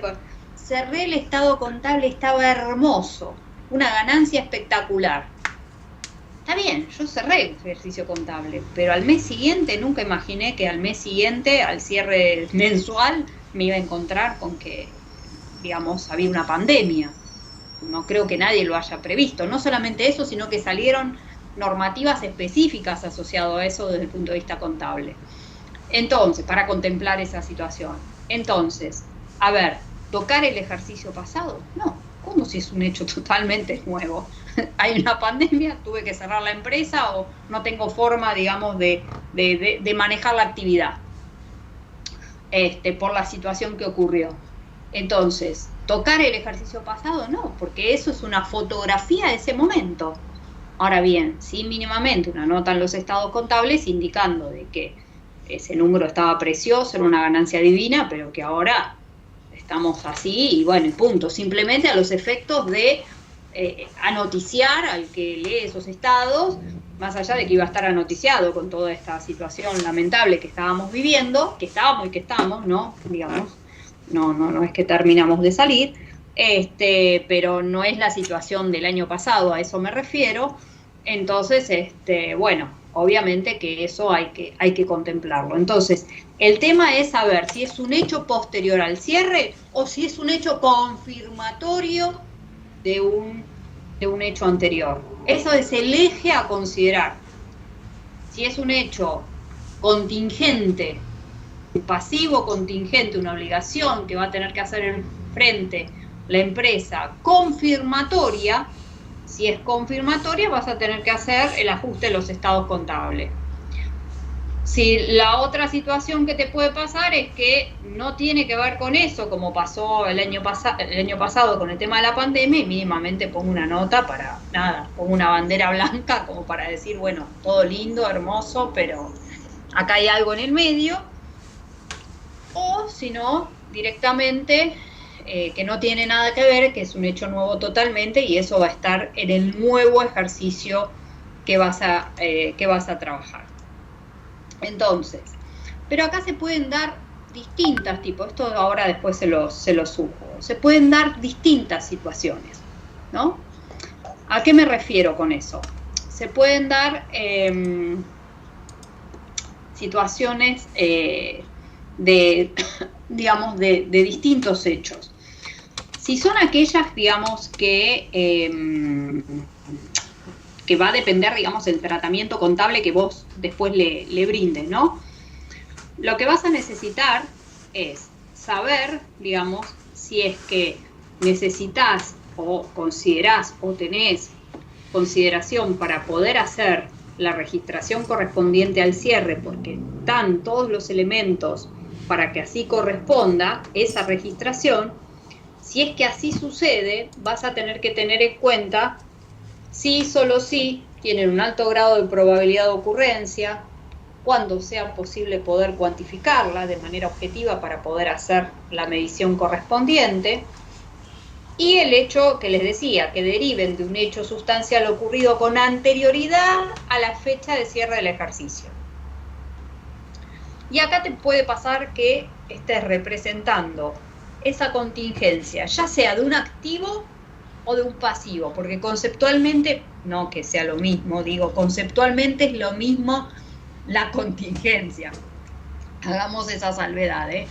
cerré el estado contable, estaba hermoso, una ganancia espectacular. Está bien, yo cerré el ejercicio contable, pero al mes siguiente nunca imaginé que al mes siguiente, al cierre mensual, me iba a encontrar con que, digamos, había una pandemia. No creo que nadie lo haya previsto. No solamente eso, sino que salieron normativas específicas asociadas a eso desde el punto de vista contable. Entonces, para contemplar esa situación. Entonces, a ver, ¿tocar el ejercicio pasado? No, ¿cómo si es un hecho totalmente nuevo? Hay una pandemia, tuve que cerrar la empresa o no tengo forma, digamos, de manejar la actividad por la situación que ocurrió. Entonces, ¿tocar el ejercicio pasado? No, porque eso es una fotografía de ese momento. Ahora bien, sí mínimamente una nota en los estados contables indicando de que ese número estaba precioso, era una ganancia divina, pero que ahora estamos así y bueno, y punto. Simplemente a los efectos de anoticiar al que lee esos estados, más allá de que iba a estar anoticiado con toda esta situación lamentable que estábamos viviendo, que estábamos y que estamos, ¿no? Digamos, no es que terminamos de salir, pero no es la situación del año pasado, a eso me refiero. Entonces, bueno, obviamente que eso hay que contemplarlo. Entonces, el tema es saber si es un hecho posterior al cierre o si es un hecho confirmatorio de un hecho anterior. Eso es el eje a considerar. Si es un hecho contingente, pasivo contingente, una obligación que va a tener que hacer en frente la empresa confirmatoria, si es confirmatoria vas a tener que hacer el ajuste de los estados contables. Si la otra situación que te puede pasar es que no tiene que ver con eso, como pasó el año pasado con el tema de la pandemia, y mínimamente pongo una nota para nada, pongo una bandera blanca como para decir, bueno, todo lindo, hermoso, pero acá hay algo en el medio, o si no, directamente que no tiene nada que ver, que es un hecho nuevo totalmente, y eso va a estar en el nuevo ejercicio que vas a trabajar. Entonces, pero acá se pueden dar distintas tipos, esto ahora después se los sujo, se pueden dar distintas situaciones, ¿no? ¿A qué me refiero con eso? Se pueden dar situaciones digamos, de distintos hechos. Si son aquellas, digamos, que va a depender, digamos, el tratamiento contable que vos después le brindes, ¿no? Lo que vas a necesitar es saber, digamos, si es que necesitas o considerás o tenés consideración para poder hacer la registración correspondiente al cierre, porque están todos los elementos para que así corresponda esa registración. Si es que así sucede, vas a tener que tener en cuenta si solo si tienen un alto grado de probabilidad de ocurrencia, cuando sea posible poder cuantificarla de manera objetiva para poder hacer la medición correspondiente, y el hecho que les decía, que deriven de un hecho sustancial ocurrido con anterioridad a la fecha de cierre del ejercicio. Y acá te puede pasar que estés representando esa contingencia, ya sea de un activo o de un pasivo, porque conceptualmente, no que sea lo mismo, digo, conceptualmente es lo mismo la contingencia. Hagamos esa salvedad, ¿eh?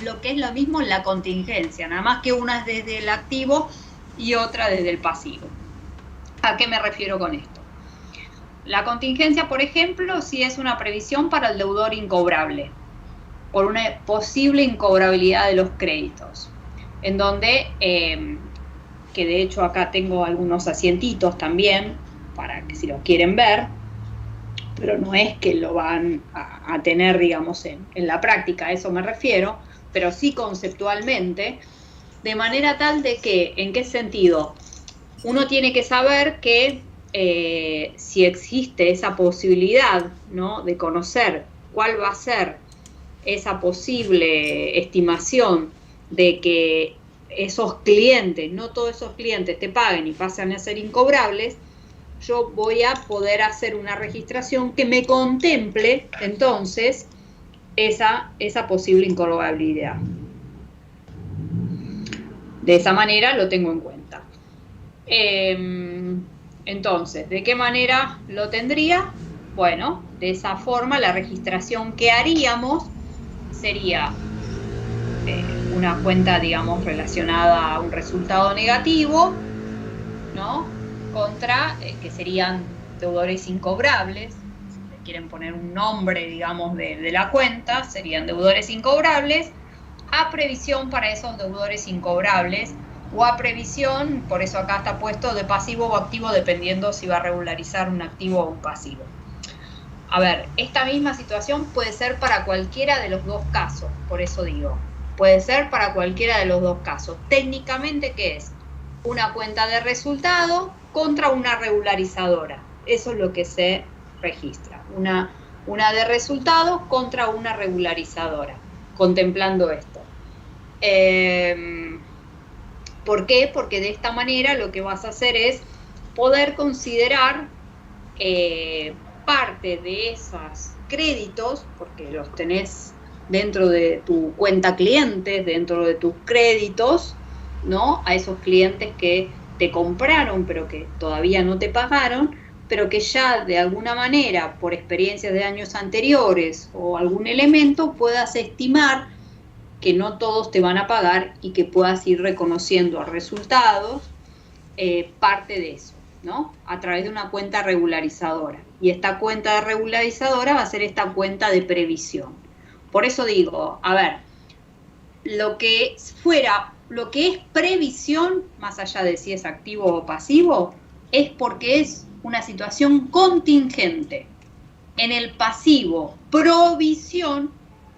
Lo que es lo mismo la contingencia, nada más que una es desde el activo y otra desde el pasivo. ¿A qué me refiero con esto? La contingencia, por ejemplo, si es una previsión para el deudor incobrable, por una posible incobrabilidad de los créditos, en donde, que de hecho acá tengo algunos asientitos también, para que si lo quieren ver, pero no es que lo van a tener, digamos, en la práctica, a eso me refiero, pero sí conceptualmente, de manera tal de que, ¿en qué sentido? Uno tiene que saber que si existe esa posibilidad, ¿no?, de conocer cuál va a ser esa posible estimación de que esos clientes, no todos esos clientes te paguen y pasen a ser incobrables, yo voy a poder hacer una registración que me contemple entonces esa posible incobrabilidad. De esa manera lo tengo en cuenta. Entonces, ¿de qué manera lo tendría? Bueno, de esa forma la registración que haríamos sería una cuenta, digamos, relacionada a un resultado negativo, ¿no?, contra, que serían deudores incobrables. Si le quieren poner un nombre, digamos, de la cuenta, serían deudores incobrables, a previsión para esos deudores incobrables, o a previsión, por eso acá está puesto, de pasivo o activo, dependiendo si va a regularizar un activo o un pasivo. A ver, esta misma situación puede ser para cualquiera de los dos casos, por eso digo, puede ser para cualquiera de los dos casos. Técnicamente, ¿qué es? Una cuenta de resultado contra una regularizadora. Eso es lo que se registra. Una de resultados contra una regularizadora, contemplando esto. ¿Por qué? Porque de esta manera lo que vas a hacer es poder considerar parte de esos créditos, porque los tenés dentro de tu cuenta clientes, dentro de tus créditos, ¿no?, a esos clientes que te compraron pero que todavía no te pagaron, pero que ya de alguna manera, por experiencias de años anteriores o algún elemento, puedas estimar que no todos te van a pagar y que puedas ir reconociendo a resultados parte de eso, ¿no?, a través de una cuenta regularizadora. Y esta cuenta regularizadora va a ser esta cuenta de previsión. Por eso digo, a ver, lo que es previsión, más allá de si es activo o pasivo, es porque es una situación contingente. En el pasivo, provisión,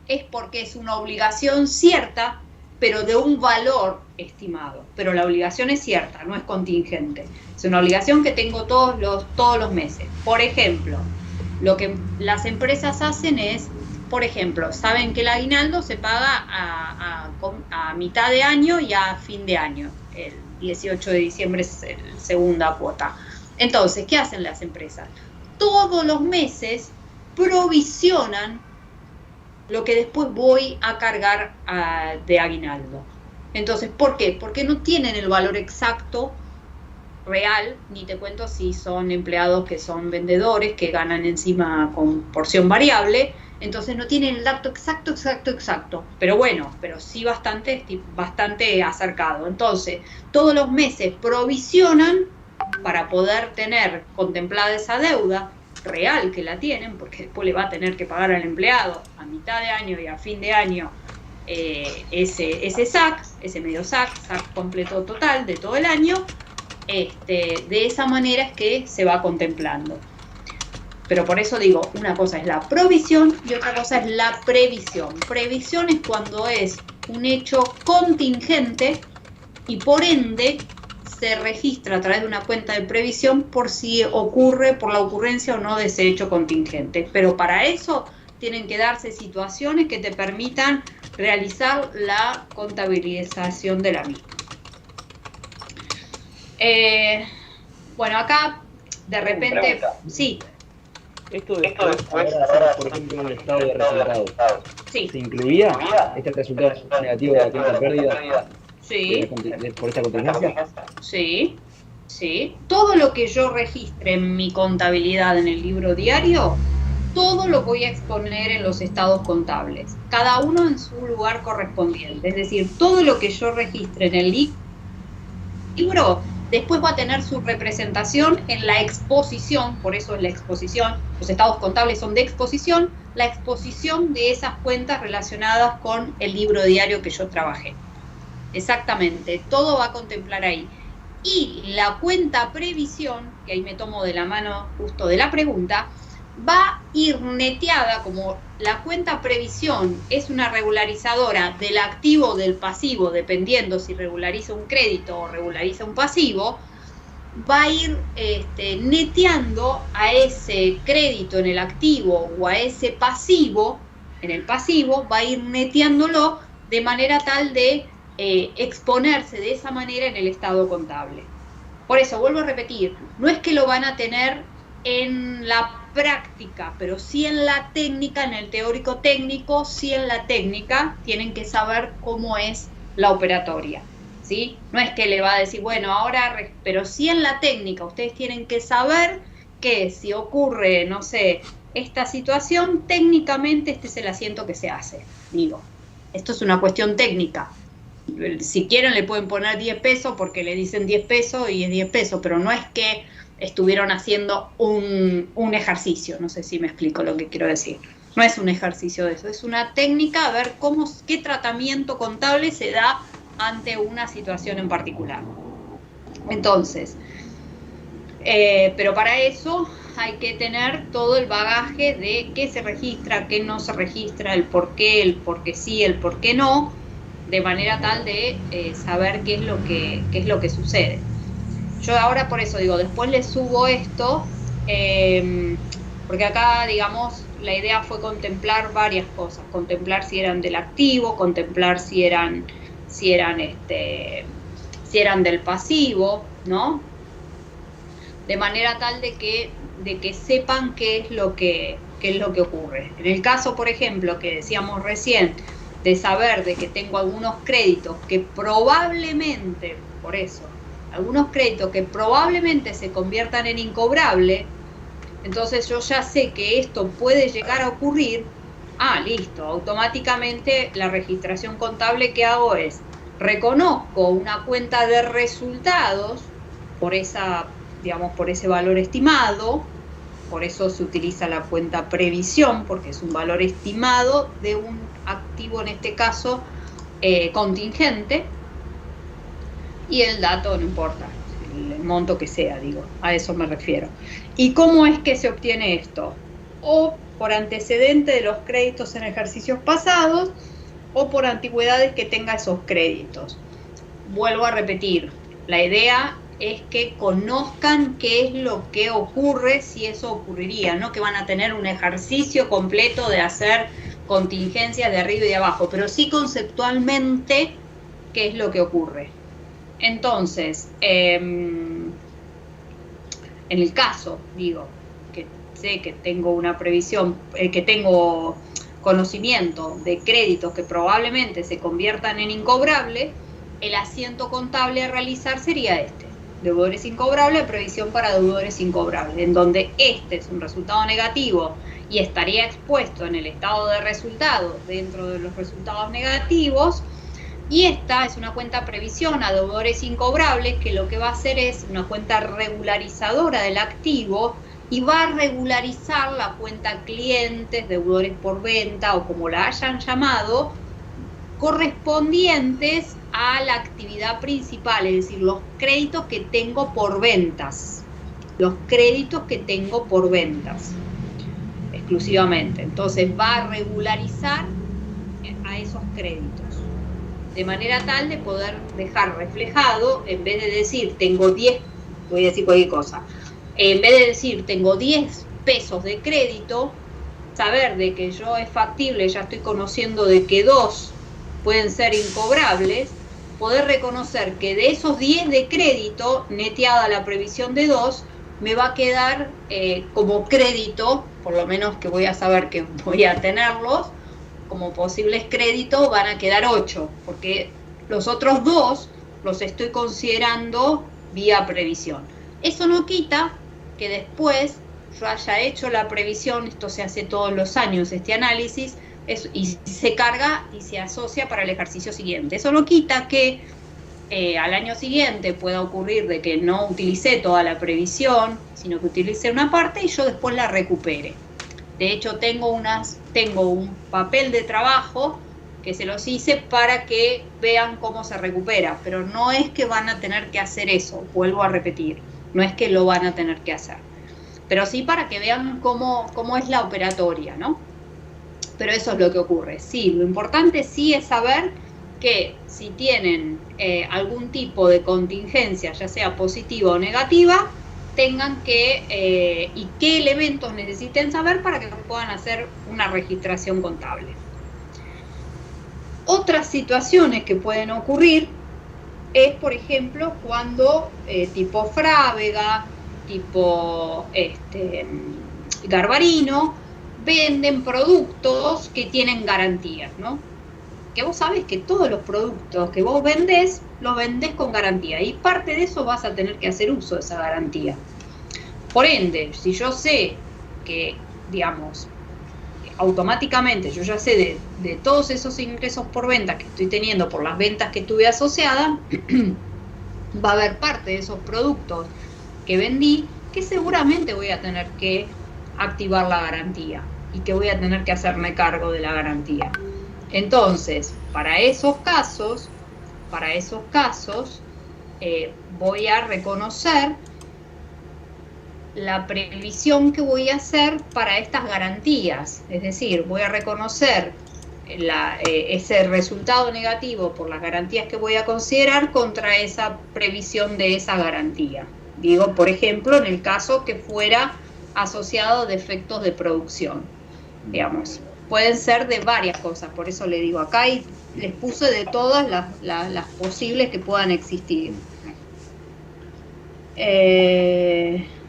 es porque es una obligación cierta, pero de un valor estimado. Pero la obligación es cierta, no es contingente. Es una obligación que tengo todos los meses. Por ejemplo, Lo que las empresas hacen es, por ejemplo, saben que el aguinaldo se paga a mitad de año y a fin de año. El 18 de diciembre es la segunda cuota. Entonces, ¿qué hacen las empresas? Todos los meses provisionan lo que después voy a cargar de aguinaldo. Entonces, ¿por qué? Porque no tienen el valor exacto real, ni te cuento si son empleados que son vendedores, que ganan encima con porción variable, entonces no tienen el dato exacto, pero bueno, pero sí bastante acercado. Entonces, todos los meses provisionan para poder tener contemplada esa deuda real que la tienen, porque después le va a tener que pagar al empleado a mitad de año y a fin de año ese SAC, ese medio SAC completo total de todo el año. De esa manera es que se va contemplando. Pero por eso digo, una cosa es la provisión y otra cosa es la previsión. Previsión es cuando es un hecho contingente y por ende se registra a través de una cuenta de previsión por si ocurre, por la ocurrencia o no de ese hecho contingente. Pero para eso tienen que darse situaciones que te permitan realizar la contabilización de la misma. Bueno, acá de repente, sí. Esto después, ahora, por ejemplo, en el estado de resultados, Sí. ¿se incluía este resultado negativo de la cuenta pérdida? Sí. ¿Por esta contingencia? Sí, sí. Todo lo que yo registre en mi contabilidad en el libro diario, todo lo voy a exponer en los estados contables, cada uno en su lugar correspondiente. Es decir, todo lo que yo registre en el libro, después va a tener su representación en la exposición, por eso es la exposición, los estados contables son de exposición, la exposición de esas cuentas relacionadas con el libro diario que yo trabajé. Exactamente, todo va a contemplar ahí. Y la cuenta previsión, que ahí me tomo de la mano justo de la pregunta, va a ir neteada, como la cuenta previsión es una regularizadora del activo o del pasivo, dependiendo si regulariza un crédito o regulariza un pasivo, va a ir neteando a ese crédito en el activo o a ese pasivo en el pasivo, va a ir neteándolo de manera tal de exponerse de esa manera en el estado contable. Por eso, vuelvo a repetir, no es que lo van a tener en la práctica, pero sí en la técnica, en el teórico técnico, sí en la técnica, tienen que saber cómo es la operatoria, ¿sí? No es que le va a decir, bueno, ahora, pero sí en la técnica, ustedes tienen que saber que si ocurre, no sé, esta situación, técnicamente este es el asiento que se hace, digo. Esto es una cuestión técnica. Si quieren le pueden poner 10 pesos porque le dicen 10 pesos y es 10 pesos, pero no es que estuvieron haciendo un ejercicio, no sé si me explico lo que quiero decir. No es un ejercicio de eso, es una técnica a ver qué tratamiento contable se da ante una situación en particular. Entonces, pero para eso hay que tener todo el bagaje de qué se registra, qué no se registra, el por qué sí, el por qué no, de manera tal de saber qué es lo que sucede. Yo ahora por eso digo, después les subo esto, porque acá, digamos, la idea fue contemplar varias cosas, contemplar si eran del activo, contemplar si eran del pasivo, ¿no? De manera tal de que sepan qué es lo que ocurre. En el caso, por ejemplo, que decíamos recién, de saber de que tengo algunos créditos que probablemente, por eso, algunos créditos que probablemente se conviertan en incobrable, entonces yo ya sé que esto puede llegar a ocurrir. Listo, automáticamente la registración contable que hago es, reconozco una cuenta de resultados por ese valor estimado, por eso se utiliza la cuenta previsión, porque es un valor estimado de un activo, en este caso, contingente, y el dato no importa, el monto que sea, digo, a eso me refiero. ¿Y cómo es que se obtiene esto? O por antecedente de los créditos en ejercicios pasados, o por antigüedades que tenga esos créditos. Vuelvo a repetir, la idea es que conozcan qué es lo que ocurre si eso ocurriría, no que van a tener un ejercicio completo de hacer contingencias de arriba y de abajo, pero sí conceptualmente qué es lo que ocurre. Entonces, en el caso, digo, que sé que tengo una previsión, que tengo conocimiento de créditos que probablemente se conviertan en incobrables, el asiento contable a realizar sería este: deudores incobrables, previsión para deudores incobrables, en donde este es un resultado negativo y estaría expuesto en el estado de resultados dentro de los resultados negativos, y esta es una cuenta previsión a deudores incobrables que lo que va a hacer es una cuenta regularizadora del activo y va a regularizar la cuenta clientes, deudores por venta o como la hayan llamado, correspondientes a la actividad principal, es decir, los créditos que tengo por ventas, exclusivamente. Entonces va a regularizar a esos créditos, de manera tal de poder dejar reflejado, en vez de decir tengo 10, voy a decir cualquier cosa, en vez de decir tengo 10 pesos de crédito, saber de que yo es factible, ya estoy conociendo de que 2 pueden ser incobrables, poder reconocer que de esos 10 de crédito, neteada la previsión de 2, me va a quedar como crédito, por lo menos que voy a saber que voy a tenerlos, como posibles créditos van a quedar 8, porque los otros 2 los estoy considerando vía previsión. Eso no quita que después yo haya hecho la previsión, esto se hace todos los años, este análisis, y se carga y se asocia para el ejercicio siguiente. Eso no quita que al año siguiente pueda ocurrir de que no utilicé toda la previsión, sino que utilicé una parte y yo después la recupere. De hecho, tengo un papel de trabajo que se los hice para que vean cómo se recupera, pero no es que van a tener que hacer eso, vuelvo a repetir, no es que lo van a tener que hacer, pero sí para que vean cómo es la operatoria, ¿no? Pero eso es lo que ocurre. Sí, lo importante sí es saber que si tienen algún tipo de contingencia, ya sea positiva o negativa, tengan que, y qué elementos necesiten saber para que puedan hacer una registración contable. Otras situaciones que pueden ocurrir es, por ejemplo, cuando tipo Frávega, tipo Garbarino, venden productos que tienen garantías, ¿no? Que vos sabés que todos los productos que vos vendés, los vendés con garantía, y parte de eso vas a tener que hacer uso de esa garantía. Por ende, si yo sé que, digamos, automáticamente yo ya sé de todos esos ingresos por venta que estoy teniendo por las ventas que tuve asociadas, va a haber parte de esos productos que vendí que seguramente voy a tener que activar la garantía y que voy a tener que hacerme cargo de la garantía. Entonces, para esos casos, voy a reconocer la previsión que voy a hacer para estas garantías. Es decir, voy a reconocer ese resultado negativo por las garantías que voy a considerar contra esa previsión de esa garantía. Digo, por ejemplo, en el caso que fuera asociado a defectos de producción, digamos. Pueden ser de varias cosas, por eso le digo acá, y les puse de todas las posibles que puedan existir.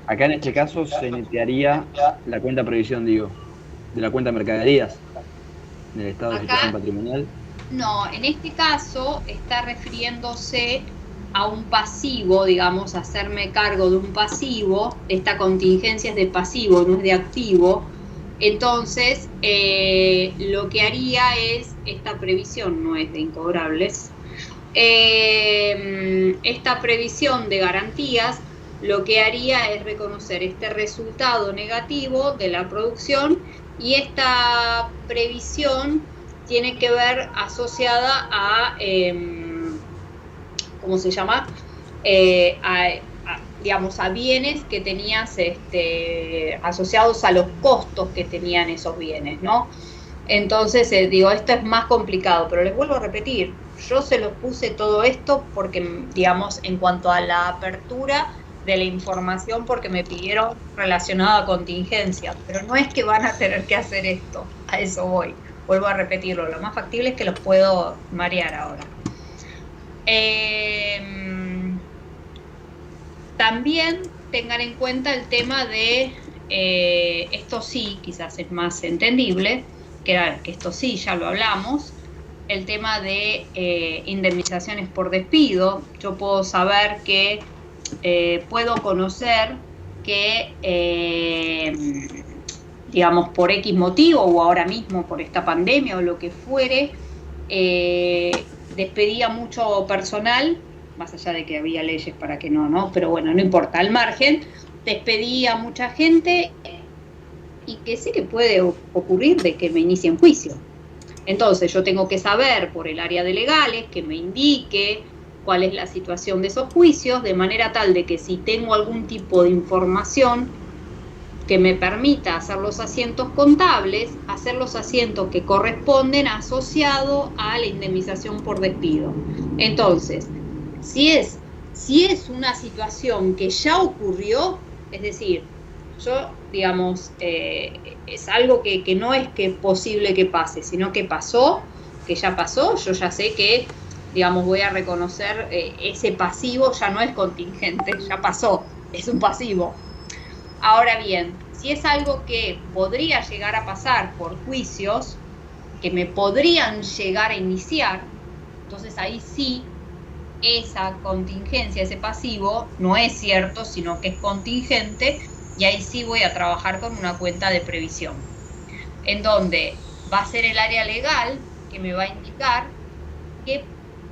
Acá en este caso se netearía la cuenta previsión, digo, de la cuenta mercaderías, del estado de situación patrimonial. No, en este caso está refiriéndose a un pasivo, digamos, hacerme cargo de un pasivo. Esta contingencia es de pasivo, no es de activo. Entonces, lo que haría es, esta previsión no es de incobrables, esta previsión de garantías, lo que haría es reconocer este resultado negativo de la producción, y esta previsión tiene que ver asociada a, ¿cómo se llama? Digamos, a bienes que tenías asociados a los costos que tenían esos bienes, ¿no? Entonces, digo, esto es más complicado, pero les vuelvo a repetir, yo se los puse todo esto porque, digamos, en cuanto a la apertura de la información, porque me pidieron relacionada a contingencias, pero no es que van a tener que hacer esto, a eso voy. Vuelvo a repetirlo, lo más factible es que los puedo marear ahora. También tengan en cuenta el tema de, esto sí, quizás es más entendible, que esto sí, ya lo hablamos, el tema de indemnizaciones por despido. Yo puedo saber que, puedo conocer que, digamos, por X motivo, o ahora mismo por esta pandemia o lo que fuere, despedía mucho personal, más allá de que había leyes para que no, pero bueno, no importa, al margen, despedía mucha gente y que sí que puede ocurrir de que me inicien juicio. Entonces yo tengo que saber por el área de legales que me indique cuál es la situación de esos juicios, de manera tal de que si tengo algún tipo de información que me permita hacer los asientos contables, hacer los asientos que corresponden asociado a la indemnización por despido. Entonces, si es una situación que ya ocurrió, es decir, yo, digamos, es algo que no es que es posible que pase, sino que pasó, que ya pasó, yo ya sé que, digamos, voy a reconocer ese pasivo, ya no es contingente, ya pasó, es un pasivo. Ahora bien, si es algo que podría llegar a pasar por juicios, que me podrían llegar a iniciar, entonces ahí sí, esa contingencia, ese pasivo, no es cierto, sino que es contingente, y ahí sí voy a trabajar con una cuenta de previsión, en donde va a ser el área legal que me va a indicar qué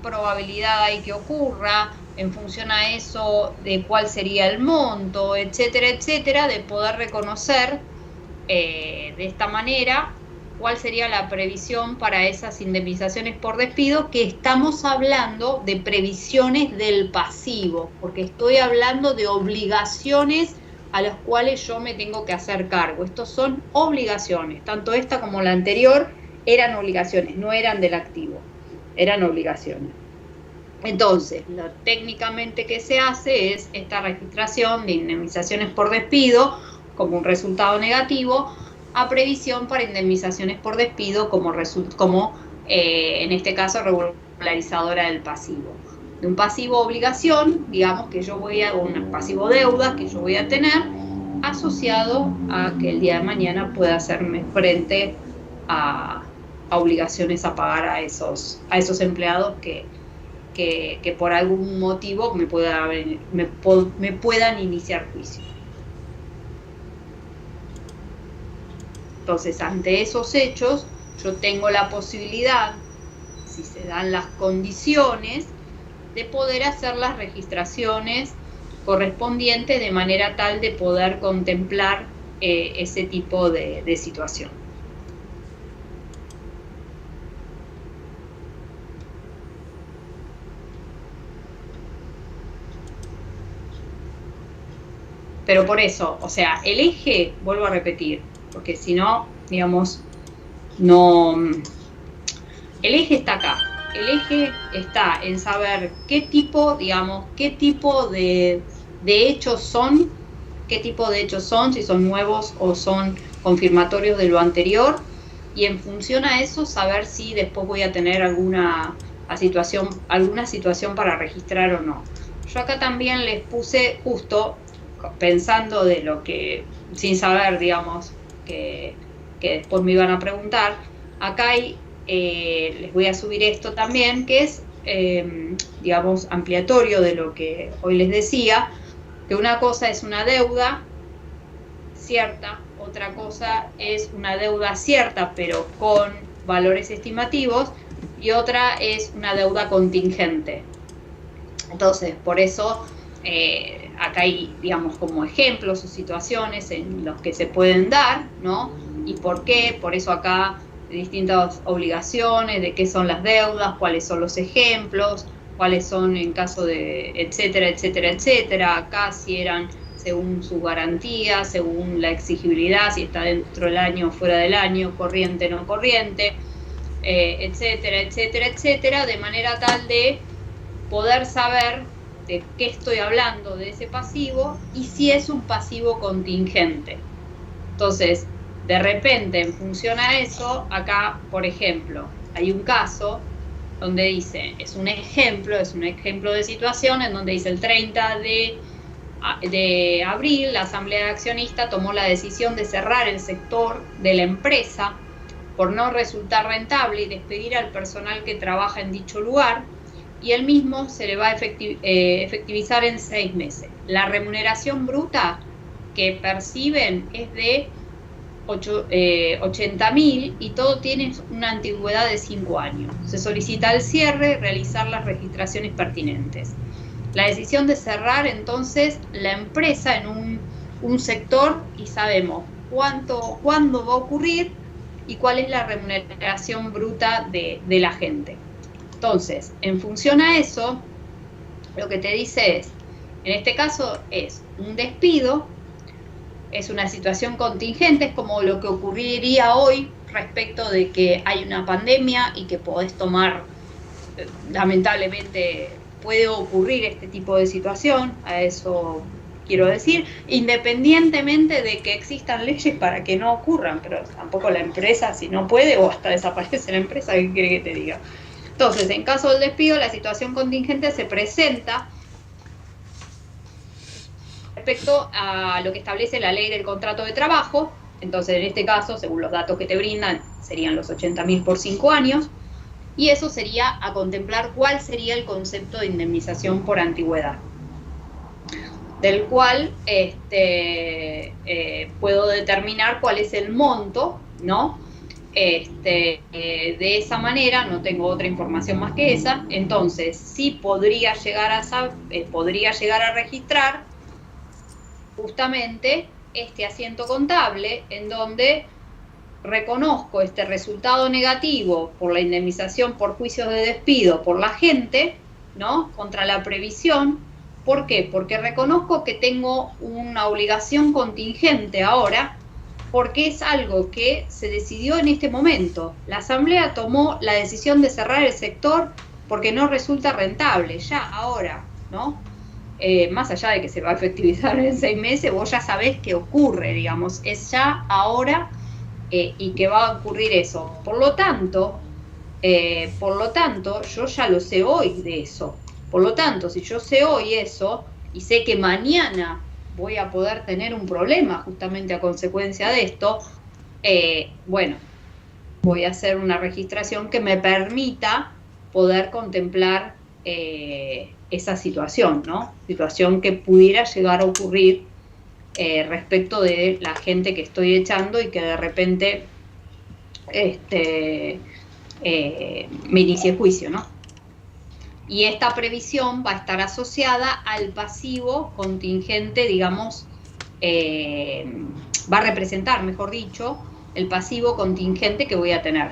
probabilidad hay que ocurra, en función a eso, de cuál sería el monto, etcétera, etcétera, de poder reconocer de esta manera cuál sería la previsión para esas indemnizaciones por despido, que estamos hablando de previsiones del pasivo, porque estoy hablando de obligaciones a las cuales yo me tengo que hacer cargo. Estos son obligaciones, tanto esta como la anterior eran obligaciones, no eran del activo, eran obligaciones. Entonces, lo técnicamente que se hace es esta registración de indemnizaciones por despido como un resultado negativo a previsión para indemnizaciones por despido como en este caso regularizadora del pasivo. De un pasivo obligación, digamos que yo voy a un pasivo deuda que yo voy a tener asociado a que el día de mañana pueda hacerme frente a obligaciones a pagar a esos empleados que por algún motivo me puedan iniciar juicio. Entonces, ante esos hechos, yo tengo la posibilidad, si se dan las condiciones, de poder hacer las registraciones correspondientes de manera tal de poder contemplar ese tipo de situación. Pero por eso, o sea, el eje, vuelvo a repetir, porque si no, digamos, no... El eje está acá. El eje está en saber qué tipo, digamos, qué tipo de hechos son, si son nuevos o son confirmatorios de lo anterior, y en función a eso saber si después voy a tener alguna situación para registrar o no. Yo acá también les puse justo, pensando de lo que, sin saber, digamos, que después me iban a preguntar, acá hay, les voy a subir esto también, que es, digamos, ampliatorio de lo que hoy les decía, que una cosa es una deuda cierta, otra cosa es una deuda cierta, pero con valores estimativos, y otra es una deuda contingente. Entonces, por eso... acá hay, digamos, como ejemplos o situaciones en los que se pueden dar, ¿no? ¿Y por qué? Por eso acá distintas obligaciones, de qué son las deudas, cuáles son los ejemplos, cuáles son en caso de etcétera, etcétera, etcétera. Acá si eran según su garantía, según la exigibilidad, si está dentro del año o fuera del año, corriente, no corriente. etcétera, etcétera, etcétera, de manera tal de poder saber de qué estoy hablando de ese pasivo y si es un pasivo contingente. Entonces, de repente, en función a eso, acá, por ejemplo, hay un caso donde dice, es un ejemplo de situación en donde dice el 30 de abril, la Asamblea de Accionistas tomó la decisión de cerrar el sector de la empresa por no resultar rentable y despedir al personal que trabaja en dicho lugar, y el mismo se le va a efectivizar en 6 meses. La remuneración bruta que perciben es de 80.000 y todo tiene una antigüedad de 5 años. Se solicita al cierre realizar las registraciones pertinentes. La decisión de cerrar entonces la empresa en un sector y sabemos cuándo va a ocurrir y cuál es la remuneración bruta de la gente. Entonces, en función a eso, lo que te dice es, en este caso es un despido, es una situación contingente, es como lo que ocurriría hoy respecto de que hay una pandemia y que podés tomar, lamentablemente puede ocurrir este tipo de situación, a eso quiero decir, independientemente de que existan leyes para que no ocurran, pero tampoco la empresa, si no puede, o hasta desaparece la empresa, ¿qué quiere que te diga? Entonces, en caso del despido, la situación contingente se presenta respecto a lo que establece la ley del contrato de trabajo. Entonces, en este caso, según los datos que te brindan, serían los 80.000 por 5 años, y eso sería a contemplar cuál sería el concepto de indemnización por antigüedad, del cual puedo determinar cuál es el monto, ¿no? De esa manera, no tengo otra información más que esa, entonces sí podría llegar a registrar justamente este asiento contable en donde reconozco este resultado negativo por la indemnización por juicios de despido por la gente, ¿no? Contra la previsión. ¿Por qué? Porque reconozco que tengo una obligación contingente ahora, porque es algo que se decidió en este momento. La Asamblea tomó la decisión de cerrar el sector porque no resulta rentable, ya ahora, ¿no? Más allá de que se va a efectivizar en 6 meses, vos ya sabés que ocurre, digamos, es ya ahora y que va a ocurrir eso. Por lo tanto, yo ya lo sé hoy de eso. Por lo tanto, si yo sé hoy eso y sé que mañana voy a poder tener un problema justamente a consecuencia de esto, bueno, voy a hacer una registración que me permita poder contemplar esa situación, ¿no? Situación que pudiera llegar a ocurrir respecto de la gente que estoy echando y que de repente me inicie juicio, ¿no? Y esta previsión va a estar asociada al pasivo contingente, digamos, va a representar, mejor dicho, el pasivo contingente que voy a tener.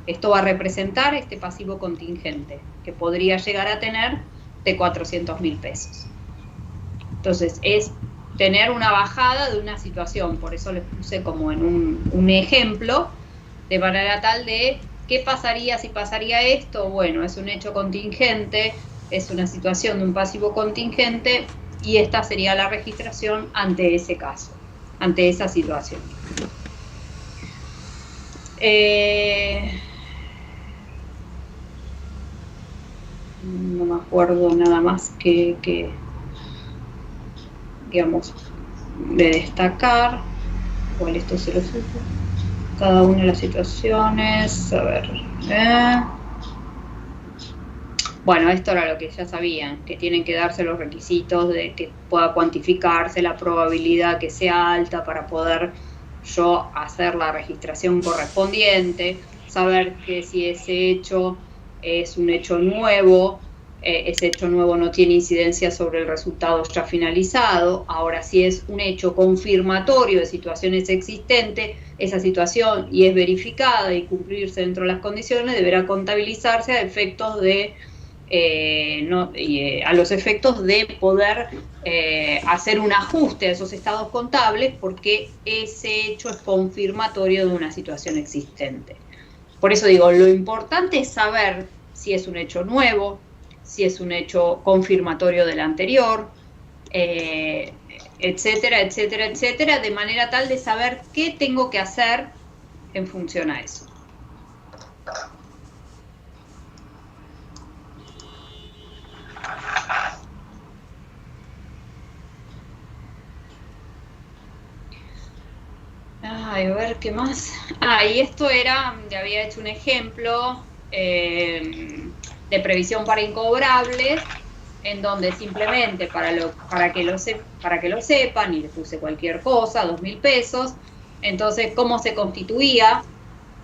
Esto va a representar este pasivo contingente que podría llegar a tener de 400.000 pesos. Entonces, es tener una bajada de una situación, por eso les puse como en un ejemplo, de manera tal de ¿qué pasaría si pasaría esto? Bueno, es un hecho contingente, es una situación de un pasivo contingente y esta sería la registración ante ese caso, ante esa situación. No me acuerdo nada más que digamos, de destacar. Igual esto se lo supo. Cada una de las situaciones, a ver. Bueno, esto era lo que ya sabían, que tienen que darse los requisitos de que pueda cuantificarse la probabilidad que sea alta para poder yo hacer la registración correspondiente, saber que si ese hecho es un hecho nuevo, ese hecho nuevo no tiene incidencia sobre el resultado ya finalizado. Ahora, si es un hecho confirmatorio de situaciones existentes, esa situación y es verificada y cumplirse dentro de las condiciones, deberá contabilizarse a efectos de a los efectos de poder hacer un ajuste a esos estados contables porque ese hecho es confirmatorio de una situación existente. Por eso digo, lo importante es saber si es un hecho nuevo, si es un hecho confirmatorio del anterior, etcétera, etcétera, etcétera, de manera tal de saber qué tengo que hacer en función a eso. Ay, a ver, ¿qué más? Y esto era, ya había hecho un ejemplo de previsión para incobrables, en donde simplemente para que lo sepan, y le puse cualquier cosa, 2.000 pesos, entonces, ¿cómo se constituía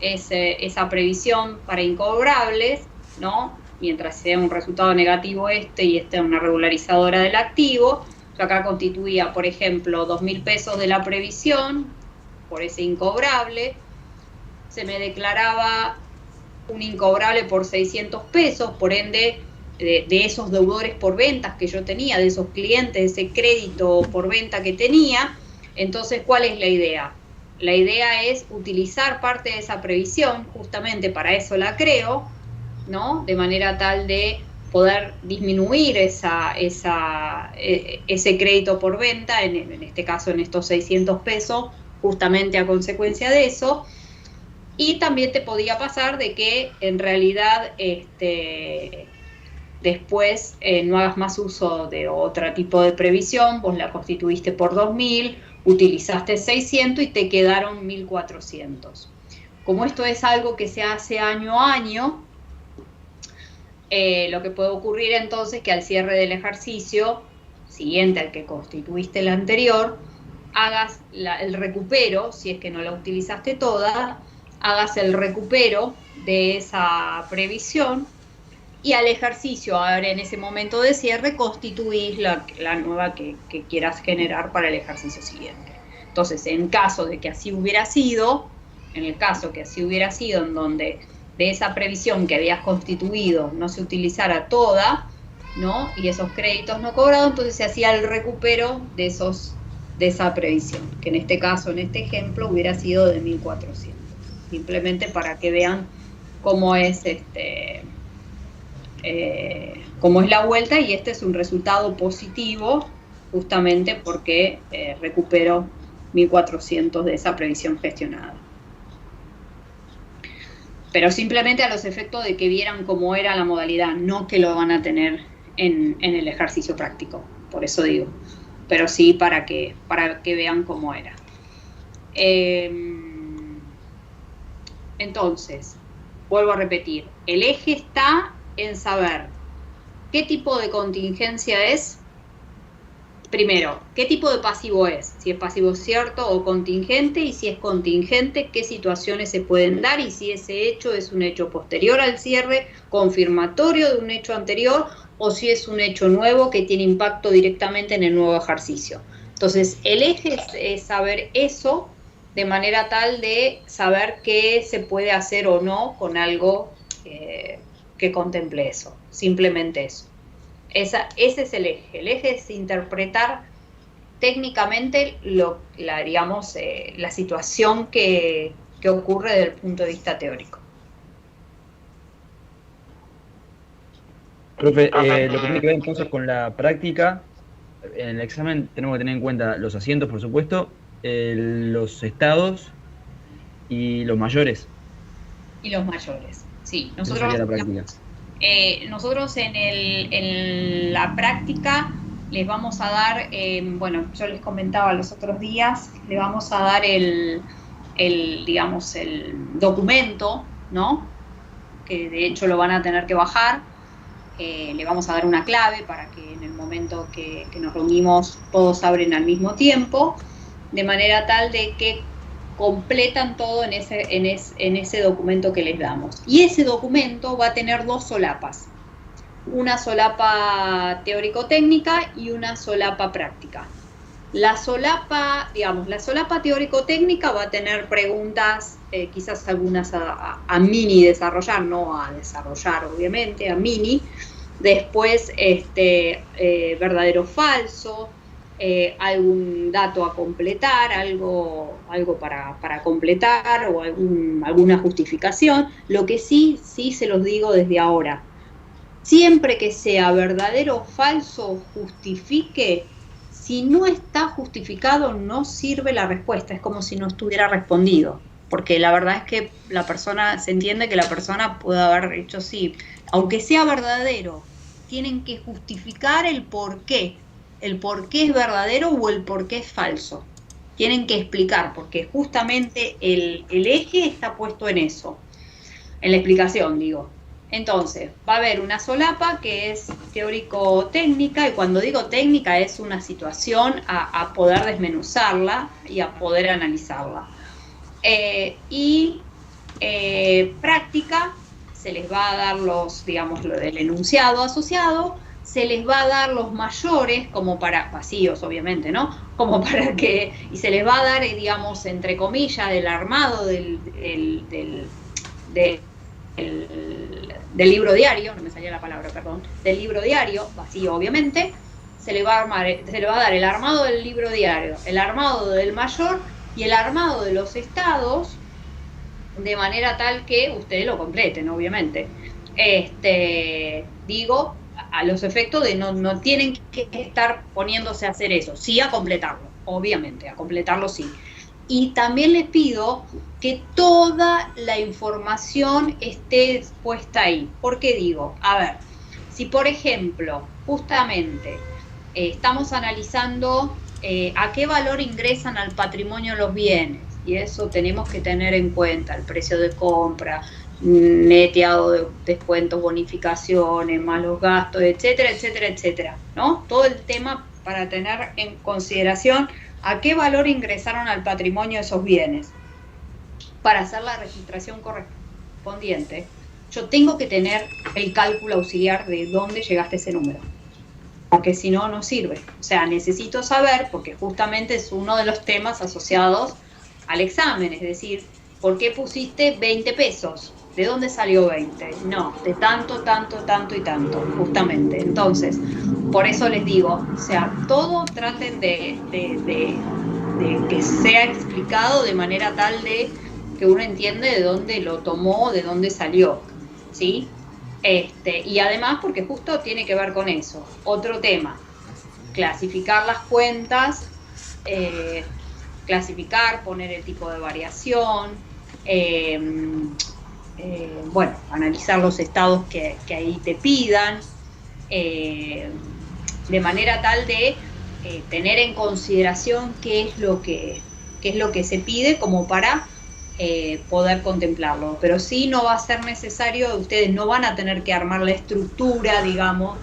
esa previsión para incobrables, ¿no? Mientras sea un resultado negativo y una regularizadora del activo, yo acá constituía, por ejemplo, 2.000 pesos de la previsión por ese incobrable, se me declaraba un incobrable por 600 pesos, por ende, de esos deudores por ventas que yo tenía, de esos clientes, ese crédito por venta que tenía. Entonces, ¿cuál es la idea? La idea es utilizar parte de esa previsión, justamente para eso la creo, ¿no? De manera tal de poder disminuir ese crédito por venta, en este caso en estos 600 pesos, justamente a consecuencia de eso. Y también te podía pasar de que en realidad después no hagas más uso de otro tipo de previsión, vos la constituiste por 2.000, utilizaste 600 y te quedaron 1.400. Como esto es algo que se hace año a año, lo que puede ocurrir entonces es que al cierre del ejercicio siguiente al que constituiste el anterior, hagas el recupero, si es que no la utilizaste toda, hagas el recupero de esa previsión y al ejercicio, ahora en ese momento de cierre, constituís la nueva que quieras generar para el ejercicio siguiente. Entonces, en caso de que así hubiera sido, en donde de esa previsión que habías constituido no se utilizara toda, ¿no? Y esos créditos no cobrados, entonces se hacía el recupero de esa previsión, que en este caso, en este ejemplo, hubiera sido de 1.400. Simplemente para que vean cómo es la vuelta, y este es un resultado positivo justamente porque recupero 1.400 de esa previsión gestionada. Pero simplemente a los efectos de que vieran cómo era la modalidad, no que lo van a tener en el ejercicio práctico, por eso digo, pero sí para que vean cómo era. Entonces, vuelvo a repetir, el eje está en saber qué tipo de contingencia es. Primero, qué tipo de pasivo es, si es pasivo cierto o contingente, y si es contingente, qué situaciones se pueden dar, y si ese hecho es un hecho posterior al cierre, confirmatorio de un hecho anterior, o si es un hecho nuevo que tiene impacto directamente en el nuevo ejercicio. Entonces, el eje es saber eso, de manera tal de saber qué se puede hacer o no con algo que contemple eso, simplemente eso. Ese es el eje. El eje es interpretar técnicamente la situación que ocurre desde el punto de vista teórico. Profe, lo que tiene que ver entonces con la práctica, en el examen tenemos que tener en cuenta los asientos, por supuesto, los estados y los mayores. Y los mayores, sí. Nosotros sería la práctica. Nosotros en la práctica les vamos a dar, bueno, yo les comentaba los otros días, le vamos a dar el documento, ¿no? Que de hecho lo van a tener que bajar. Le vamos a dar una clave para que en el momento que nos reunimos todos abren al mismo tiempo, de manera tal de que completan todo en ese documento que les damos. Y ese documento va a tener dos solapas. Una solapa teórico-técnica y una solapa práctica. La solapa teórico-técnica va a tener preguntas, quizás algunas a mini desarrollar, no a desarrollar obviamente, a mini. Después, verdadero o falso, algún dato a completar, algo para completar o alguna justificación. Lo que sí se los digo desde ahora. Siempre que sea verdadero o falso, justifique. Si no está justificado, no sirve la respuesta. Es como si no estuviera respondido. Porque la verdad es que la persona, se entiende que la persona puede haber hecho sí. Aunque sea verdadero, tienen que justificar el por qué. El por qué es verdadero o el por qué es falso. Tienen que explicar, porque justamente el eje está puesto en eso. En la explicación, digo. Entonces, va a haber una solapa que es teórico-técnica, y cuando digo técnica es una situación a poder desmenuzarla y a poder analizarla. Práctica, se les va a dar los, digamos, lo del enunciado asociado, se les va a dar los mayores, como para, vacíos obviamente, ¿no? Como para que, y se les va a dar, digamos, entre comillas, el armado del libro diario, no me salía la palabra, perdón, del libro diario, vacío obviamente, se le va a dar el armado del libro diario, el armado del mayor y el armado de los estados, de manera tal que ustedes lo completen, obviamente. Digo, a los efectos de no tienen que estar poniéndose a hacer eso, sí a completarlo, obviamente, a completarlo sí. Y también les pido que toda la información esté puesta ahí. ¿Por qué digo? A ver, si por ejemplo, justamente, estamos analizando a qué valor ingresan al patrimonio los bienes, y eso tenemos que tener en cuenta, el precio de compra, neteado de descuentos, bonificaciones, más los gastos, etcétera, etcétera, etcétera, ¿no? Todo el tema para tener en consideración a qué valor ingresaron al patrimonio esos bienes. Para hacer la registración correspondiente, yo tengo que tener el cálculo auxiliar de dónde llegaste a ese número, porque si no, no sirve. O sea, necesito saber, porque justamente es uno de los temas asociados al examen, es decir, ¿por qué pusiste 20 pesos? ¿De dónde salió 20? No, de tanto, tanto, tanto y tanto, justamente. Entonces, por eso les digo, o sea, todo traten de que sea explicado de manera tal de que uno entiende de dónde lo tomó, de dónde salió, ¿sí? Y además, porque justo tiene que ver con eso. Otro tema, clasificar las cuentas, clasificar, poner el tipo de variación, bueno, analizar los estados que ahí te pidan, de manera tal de tener en consideración qué es lo que se pide como para poder contemplarlo. Pero sí no va a ser necesario, ustedes no van a tener que armar la estructura, digamos,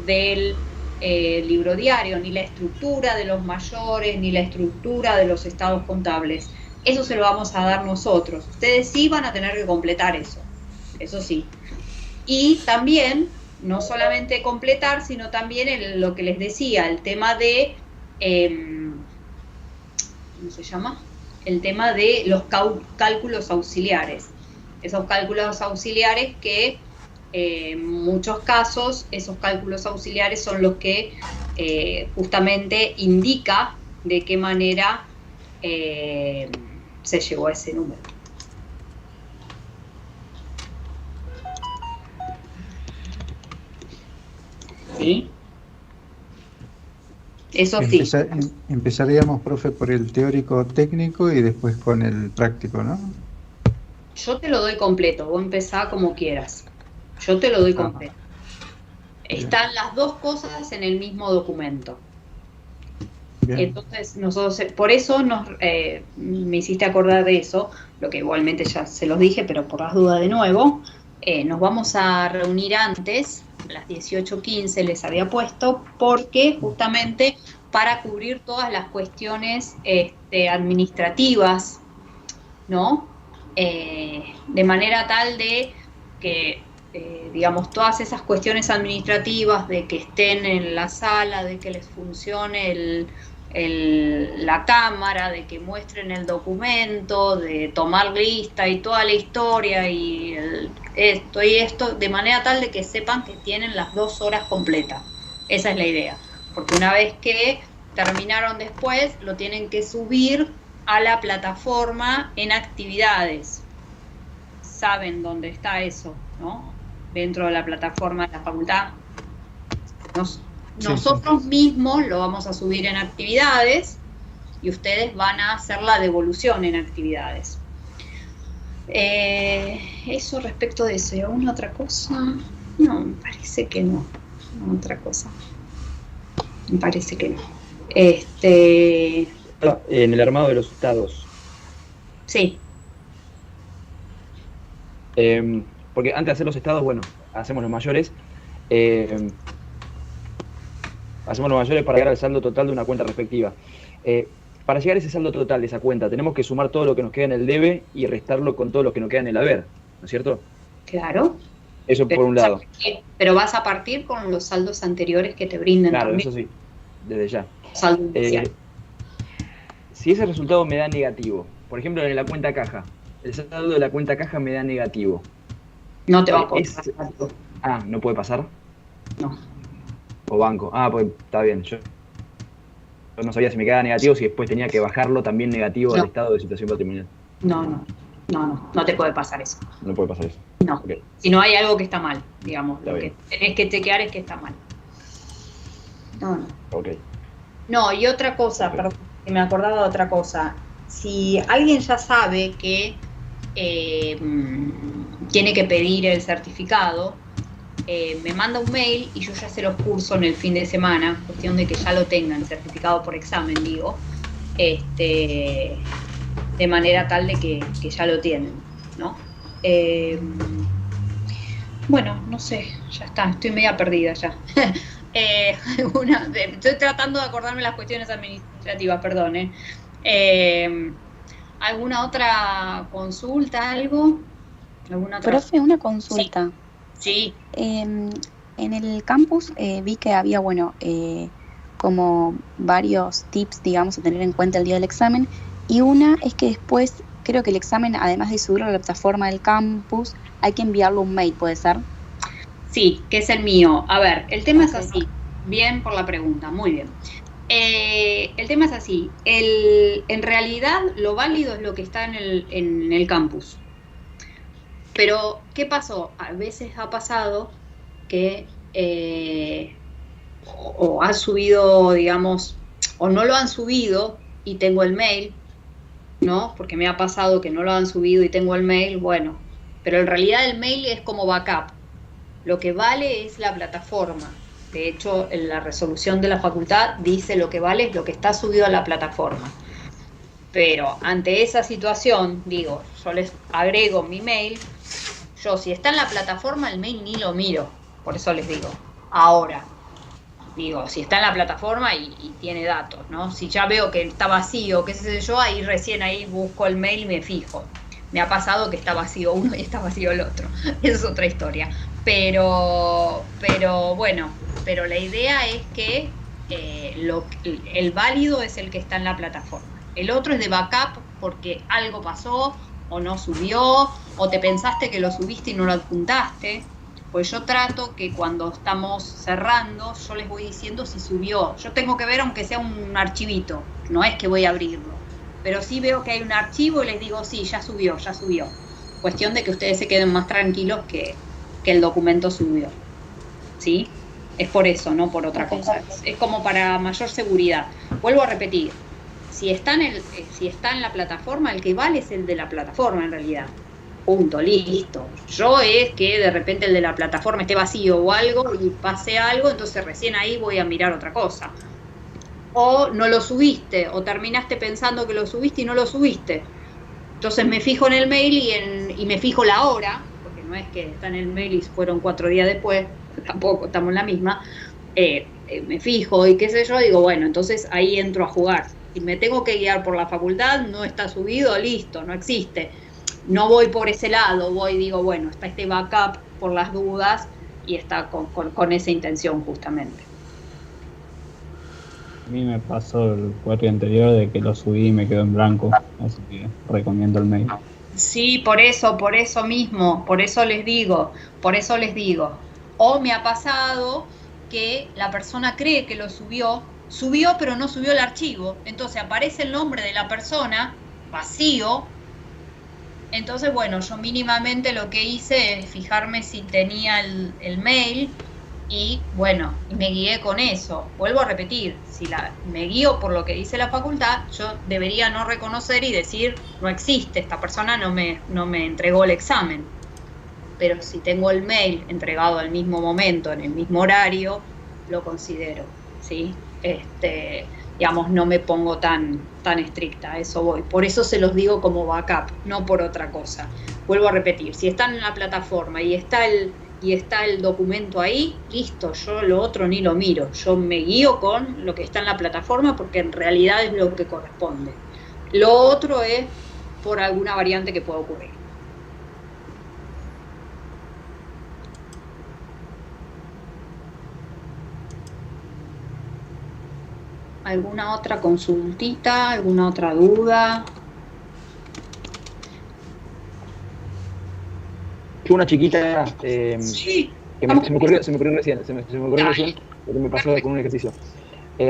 del libro diario, ni la estructura de los mayores, ni la estructura de los estados contables. Eso se lo vamos a dar nosotros. Ustedes sí van a tener que completar eso sí. Y también, no solamente completar, sino también lo que les decía, el tema de, ¿cómo se llama? El tema de los cálculos auxiliares. Esos cálculos auxiliares que, en muchos casos, esos cálculos auxiliares son los que justamente indica de qué manera se llegó a ese número. ¿Sí? Eso sí. Empezaríamos, profe, por el teórico técnico y después con el práctico, ¿no? Yo te lo doy completo, vos empezá como quieras. Yo te lo doy completo. Están las dos cosas en el mismo documento. Bien. Entonces, nosotros, por eso me hiciste acordar de eso, lo que igualmente ya se los dije, pero por las dudas de nuevo, nos vamos a reunir antes, a las 18:15 les había puesto, porque justamente para cubrir todas las cuestiones administrativas, ¿no? De manera tal de que, digamos, todas esas cuestiones administrativas, de que estén en la sala, de que les funcione la cámara, de que muestren el documento, de tomar lista y toda la historia y esto, de manera tal de que sepan que tienen las 2 horas completas. Esa es la idea. Porque una vez que terminaron después, lo tienen que subir a la plataforma en actividades. Saben dónde está eso, ¿no? Dentro de la plataforma de la facultad. Nosotros mismos lo vamos a subir en actividades y ustedes van a hacer la devolución en actividades. Eso respecto de eso. ¿Y alguna otra cosa? No, me parece que no. Otra cosa. Me parece que no. En el armado de los estados. Sí. Porque antes de hacer los estados, bueno, hacemos los mayores. Hacemos los mayores para llegar al saldo total de una cuenta respectiva. Para llegar a ese saldo total de esa cuenta, tenemos que sumar todo lo que nos queda en el debe y restarlo con todo lo que nos queda en el haber, ¿no es cierto? Claro. Eso por un lado. Pero vas a partir con los saldos anteriores que te brinden. Claro, también. eso sí, desde ya. Saldo inicial. Si ese resultado me da negativo, por ejemplo en la cuenta caja, el saldo de la cuenta caja me da negativo. No te va a poder pasar. ¿No puede pasar? No. O banco. Pues está bien. Yo no sabía si me quedaba negativo, si después tenía que bajarlo también negativo al estado de situación patrimonial. No te puede pasar eso. No puede pasar eso. No. Okay. Si no hay algo que está mal, digamos. Está lo bien. que tenés que chequear es que está mal. No. Ok. No, y otra cosa, perdón, que me acordaba de otra cosa. Si alguien ya sabe que tiene que pedir el certificado, me manda un mail y yo ya se los curso en el fin de semana, cuestión de que ya lo tengan, certificado por examen, digo, de manera tal de que ya lo tienen, ¿no? Bueno, no sé, ya está, estoy media perdida ya. Estoy tratando de acordarme las cuestiones administrativas, perdón. ¿Alguna otra consulta, algo? ¿Alguna otra? Profe, una consulta. Sí. En el campus vi que había, como varios tips, digamos, a tener en cuenta el día del examen, y una es que después, creo que el examen, además de subirlo a la plataforma del campus, hay que enviarlo un mail, ¿puede ser? Sí, que es el mío. A ver, el tema es así. Bien por la pregunta, muy bien. El tema es así. En realidad, lo válido es lo que está en el campus. Pero, ¿qué pasó? A veces ha pasado que o han subido, digamos, o no lo han subido y tengo el mail, ¿no? Porque me ha pasado que no lo han subido y tengo el mail, bueno. Pero en realidad el mail es como backup. Lo que vale es la plataforma. De hecho, en la resolución de la facultad dice lo que vale es lo que está subido a la plataforma. Pero ante esa situación, digo, yo les agrego mi mail. Yo, si está en la plataforma, el mail ni lo miro. Por eso les digo, ahora. Digo, si está en la plataforma y tiene datos, ¿no? Si ya veo que está vacío, qué sé yo, ahí recién busco el mail y me fijo. Me ha pasado que está vacío uno y está vacío el otro. Es otra historia. Pero bueno, pero la idea es que el válido es el que está en la plataforma. El otro es de backup porque algo pasó o no subió o te pensaste que lo subiste y no lo adjuntaste. Pues yo trato que cuando estamos cerrando, yo les voy diciendo si subió. Yo tengo que ver aunque sea un archivito, no es que voy a abrirlo. Pero sí veo que hay un archivo y les digo, sí, ya subió. Cuestión de que ustedes se queden más tranquilos que el documento subió. ¿Sí? Es por eso, no por otra cosa. Es como para mayor seguridad. Vuelvo a repetir, si está en la plataforma, el que vale es el de la plataforma en realidad. Punto, listo. Yo es que de repente el de la plataforma esté vacío o algo y pase algo, entonces recién ahí voy a mirar otra cosa. O no lo subiste, o terminaste pensando que lo subiste y no lo subiste. Entonces me fijo en el mail y me fijo la hora, porque no es que está en el mail y fueron 4 días después, tampoco estamos en la misma. Me fijo y qué sé yo, digo, bueno, entonces ahí entro a jugar. Si me tengo que guiar por la facultad, no está subido, listo, no existe. No voy por ese lado, digo, bueno, está este backup por las dudas y está con esa intención justamente. A mí me pasó el cuatro anterior de que lo subí y me quedó en blanco, así que recomiendo el mail. Sí, por eso mismo, por eso les digo. O me ha pasado que la persona cree que lo subió subió pero no subió el archivo. Entonces aparece el nombre de la persona vacío. Entonces, bueno, yo mínimamente lo que hice es fijarme si tenía el mail y, bueno, me guié con eso. Vuelvo a repetir, si me guío por lo que dice la facultad, yo debería no reconocer y decir, no existe, esta persona no me entregó el examen. Pero si tengo el mail entregado al mismo momento, en el mismo horario, lo considero, ¿sí? Digamos, no me pongo tan estricta, a eso voy. Por eso se los digo como backup, no por otra cosa. Vuelvo a repetir, si están en la plataforma y está el documento ahí, listo, yo lo otro ni lo miro. Yo me guío con lo que está en la plataforma porque en realidad es lo que corresponde. Lo otro es por alguna variante que pueda ocurrir. ¿Alguna otra consultita? ¿Alguna otra duda? Yo una chiquita Sí. que se me ocurrió recién, porque me pasó con un ejercicio.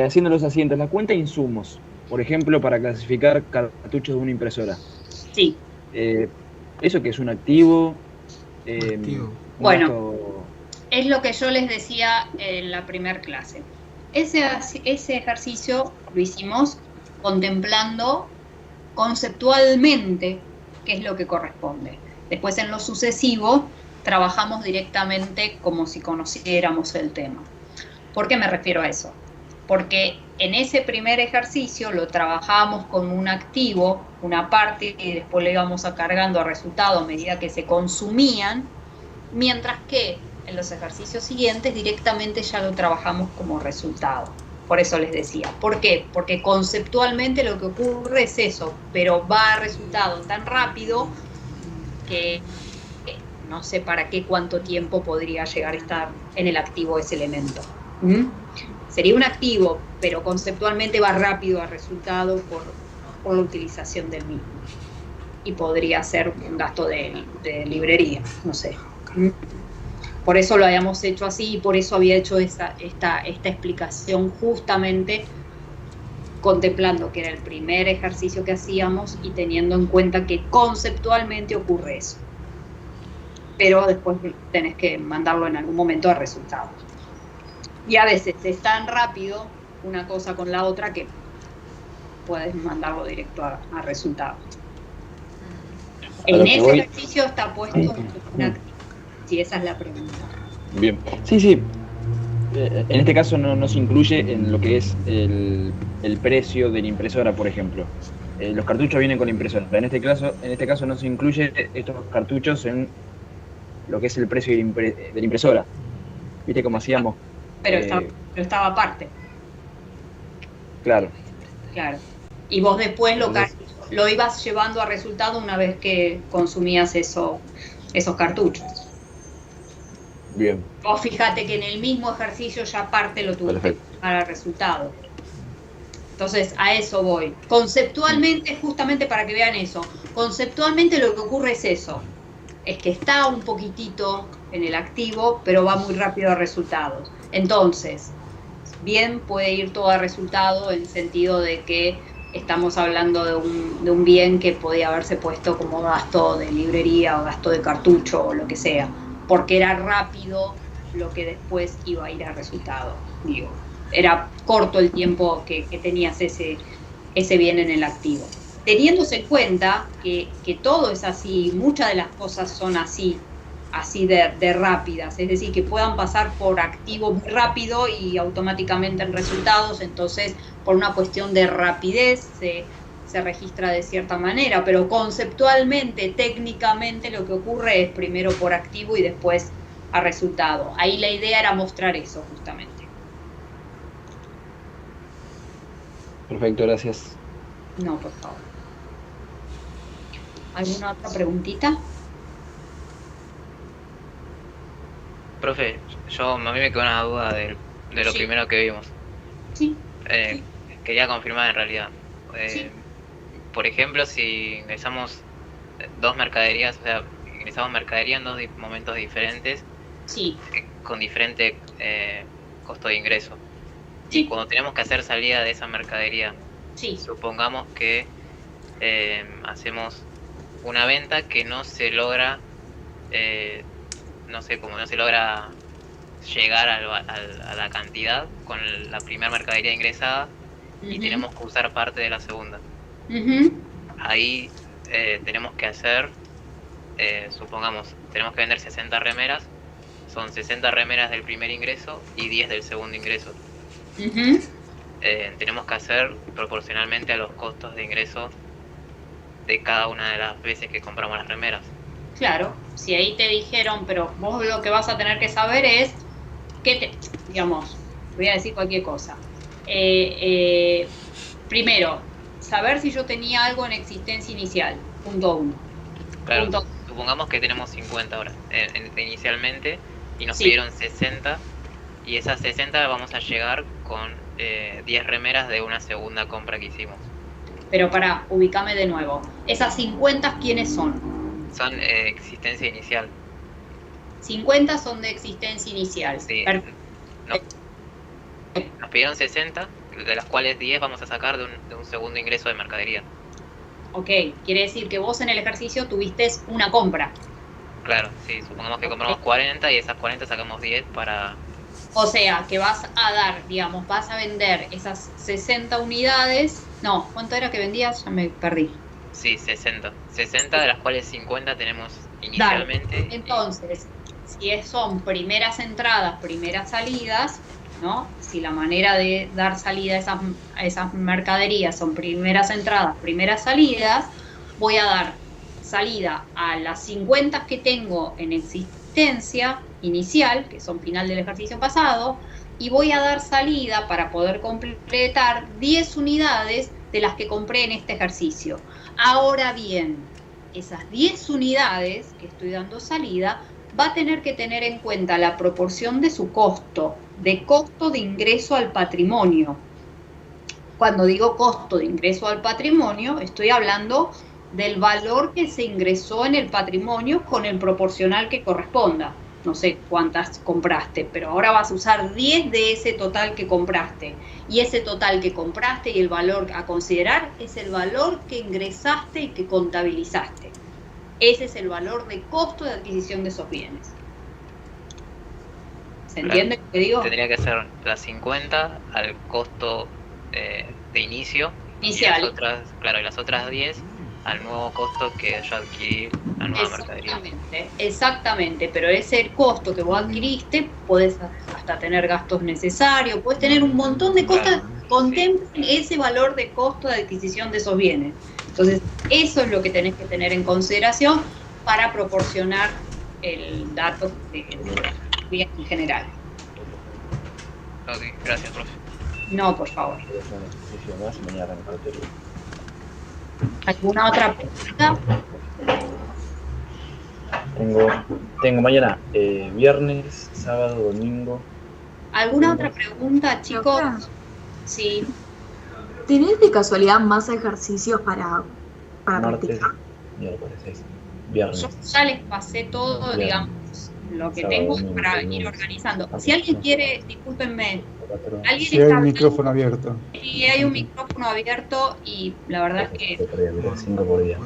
Haciendo los asientos, la cuenta de insumos, por ejemplo, para clasificar cartuchos de una impresora. Sí. ¿Eso que es un activo? Bueno, es lo que yo les decía en la primera clase. Ese ejercicio lo hicimos contemplando conceptualmente qué es lo que corresponde. Después, en lo sucesivo, trabajamos directamente como si conociéramos el tema. ¿Por qué me refiero a eso? Porque en ese primer ejercicio lo trabajábamos con un activo, una parte, y después le íbamos cargando a resultado a medida que se consumían, mientras que en los ejercicios siguientes directamente ya lo trabajamos como resultado. Por eso les decía. ¿Por qué? Porque conceptualmente lo que ocurre es eso, pero va a resultado tan rápido que no sé para qué cuánto tiempo podría llegar a estar en el activo ese elemento. Sería un activo, pero conceptualmente va rápido a resultado por la utilización del mismo. Y podría ser un gasto de librería, no sé. Por eso lo habíamos hecho así y por eso había hecho esta explicación justamente contemplando que era el primer ejercicio que hacíamos y teniendo en cuenta que conceptualmente ocurre eso. Pero después tenés que mandarlo en algún momento a resultados. Y a veces es tan rápido una cosa con la otra que puedes mandarlo directo a resultados. En ese ejercicio está puesto un activo. Si esa es la pregunta. Bien. Sí. En este caso no se incluye en lo que es el precio de la impresora, por ejemplo. Los cartuchos vienen con la impresora. En este caso no se incluye estos cartuchos en lo que es el precio de la impresora. ¿Viste cómo hacíamos? Pero estaba aparte. Claro. Y vos después lo ibas llevando a resultado una vez que consumías esos cartuchos. Bien. Vos fíjate que en el mismo ejercicio ya aparte lo tuviste para el resultado. Entonces, a eso voy. Conceptualmente, justamente para que vean eso, conceptualmente lo que ocurre es eso. Es que está un poquitito en el activo, pero va muy rápido a resultados. Entonces, bien puede ir todo a resultado en sentido de que estamos hablando de un bien que podía haberse puesto como gasto de librería o gasto de cartucho o lo que sea, porque era rápido lo que después iba a ir a resultado. Digo, era corto el tiempo que tenías ese bien en el activo. Teniéndose en cuenta que todo es así, muchas de las cosas son así de rápidas, es decir, que puedan pasar por activo muy rápido y automáticamente en resultados, entonces por una cuestión de rapidez se registra de cierta manera, pero conceptualmente, técnicamente lo que ocurre es primero por activo y después a resultado. Ahí la idea era mostrar eso justamente. Perfecto, gracias. No, por favor. ¿Alguna otra preguntita? Profe, a mí me quedó una duda de lo primero que vimos. Sí. Quería confirmar en realidad. Por ejemplo, si ingresamos dos mercaderías, o sea, ingresamos mercadería en dos momentos diferentes, sí, con diferente costo de ingreso. Sí. Y cuando tenemos que hacer salida de esa mercadería, Sí. supongamos que hacemos una venta que no se logra, no sé, como no se logra llegar a la cantidad con la primera mercadería ingresada y Ujú. tenemos que usar parte de la segunda. Ujú. Ahí tenemos que hacer, supongamos, tenemos que vender 60 remeras, son 60 remeras del primer ingreso y 10 del segundo ingreso. Ujú. Tenemos que hacer proporcionalmente a los costos de ingreso de cada una de las veces que compramos las remeras. Claro, si ahí te dijeron, pero vos lo que vas a tener que saber es digamos, voy a decir cualquier cosa. Primero, saber si yo tenía algo en existencia inicial, punto 1. Claro, Punto. supongamos que tenemos 50 ahora inicialmente y nos Sí. pidieron 60 y esas 60 vamos a llegar con 10 remeras de una segunda compra que hicimos. Pero para ubicame de nuevo. Esas 50, ¿quiénes son? Son existencia inicial. 50 son de existencia inicial. Sí. Nos pidieron 60, de las cuales 10 vamos a sacar de un segundo ingreso de mercadería. Ok, quiere decir que vos en el ejercicio tuviste una compra. Claro, sí, supongamos que compramos 40 y de esas 40 sacamos 10 para... O sea, que vas a dar, digamos, vas a vender esas 60 unidades. No, ¿cuánto era que vendías? Ya me perdí. Sí, 60. 60 de las cuales 50 tenemos inicialmente. Dale. Entonces, si son primeras entradas, primeras salidas, ¿no? Si la manera de dar salida a esas mercaderías son primeras entradas, primeras salidas, voy a dar salida a las 50 que tengo en existencia inicial, que son final del ejercicio pasado, y voy a dar salida para poder completar 10 unidades de las que compré en este ejercicio. Ahora bien, esas 10 unidades que estoy dando salida va a tener que tener en cuenta la proporción de su costo de ingreso al patrimonio. Cuando digo costo de ingreso al patrimonio, estoy hablando del valor que se ingresó en el patrimonio con el proporcional que corresponda. No sé cuántas compraste, pero ahora vas a usar 10 de ese total que compraste. Y ese total que compraste y el valor a considerar es el valor que ingresaste y que contabilizaste. Ese es el valor de costo de adquisición de esos bienes. ¿Se entiende lo que digo? Tendría que ser las 50 al costo de inicio. Inicial. Y las otras 10 al nuevo costo que yo adquirí la nueva mercadería. Exactamente, pero ese costo que vos adquiriste, podés hasta tener gastos necesarios, podés tener un montón de cosas que contemplen ese valor de costo de adquisición de esos bienes. Entonces, eso es lo que tenés que tener en consideración para proporcionar el dato de bien en general. Ok, gracias, profe. No, por favor. ¿Alguna otra pregunta? Tengo mañana, viernes, sábado, domingo. ¿Alguna otra pregunta, chicos? Doctora, Sí. ¿tenés de casualidad más ejercicios para Martes, practicar? miércoles, viernes. Yo ya les pasé todo, Viernes. digamos, lo que Sábado, tengo domingo, para lunes. ir organizando. Si alguien quiere, discúlpenme, alguien Si hay está un micrófono abierto. y hay un micrófono abierto y la verdad es que 5 por día.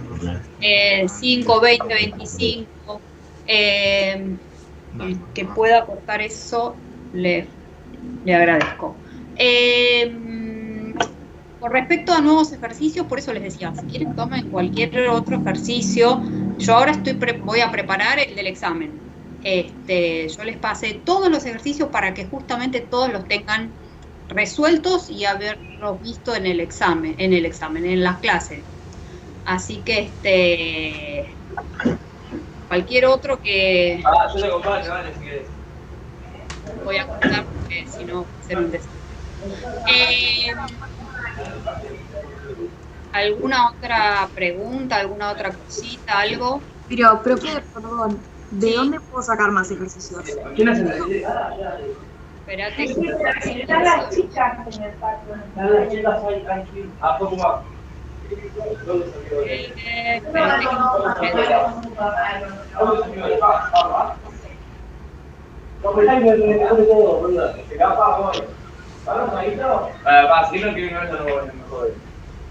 5, 20, 25, el que pueda cortar eso, le agradezco. Con respecto a nuevos ejercicios, por eso les decía, si quieren tomen cualquier otro ejercicio. Yo ahora voy a preparar el del examen. Yo les pasé todos los ejercicios para que justamente todos los tengan resueltos y haberlos visto en en las clases. Así que cualquier otro que Yo te acompaño, vale, si querés. voy a contar porque si no va a ser un desastre. ¿Alguna otra pregunta, alguna otra cosita, algo? Pero, profe, perdón, ¿de dónde puedo sacar más ejercicios? Espérate. Espérate que no comprendo.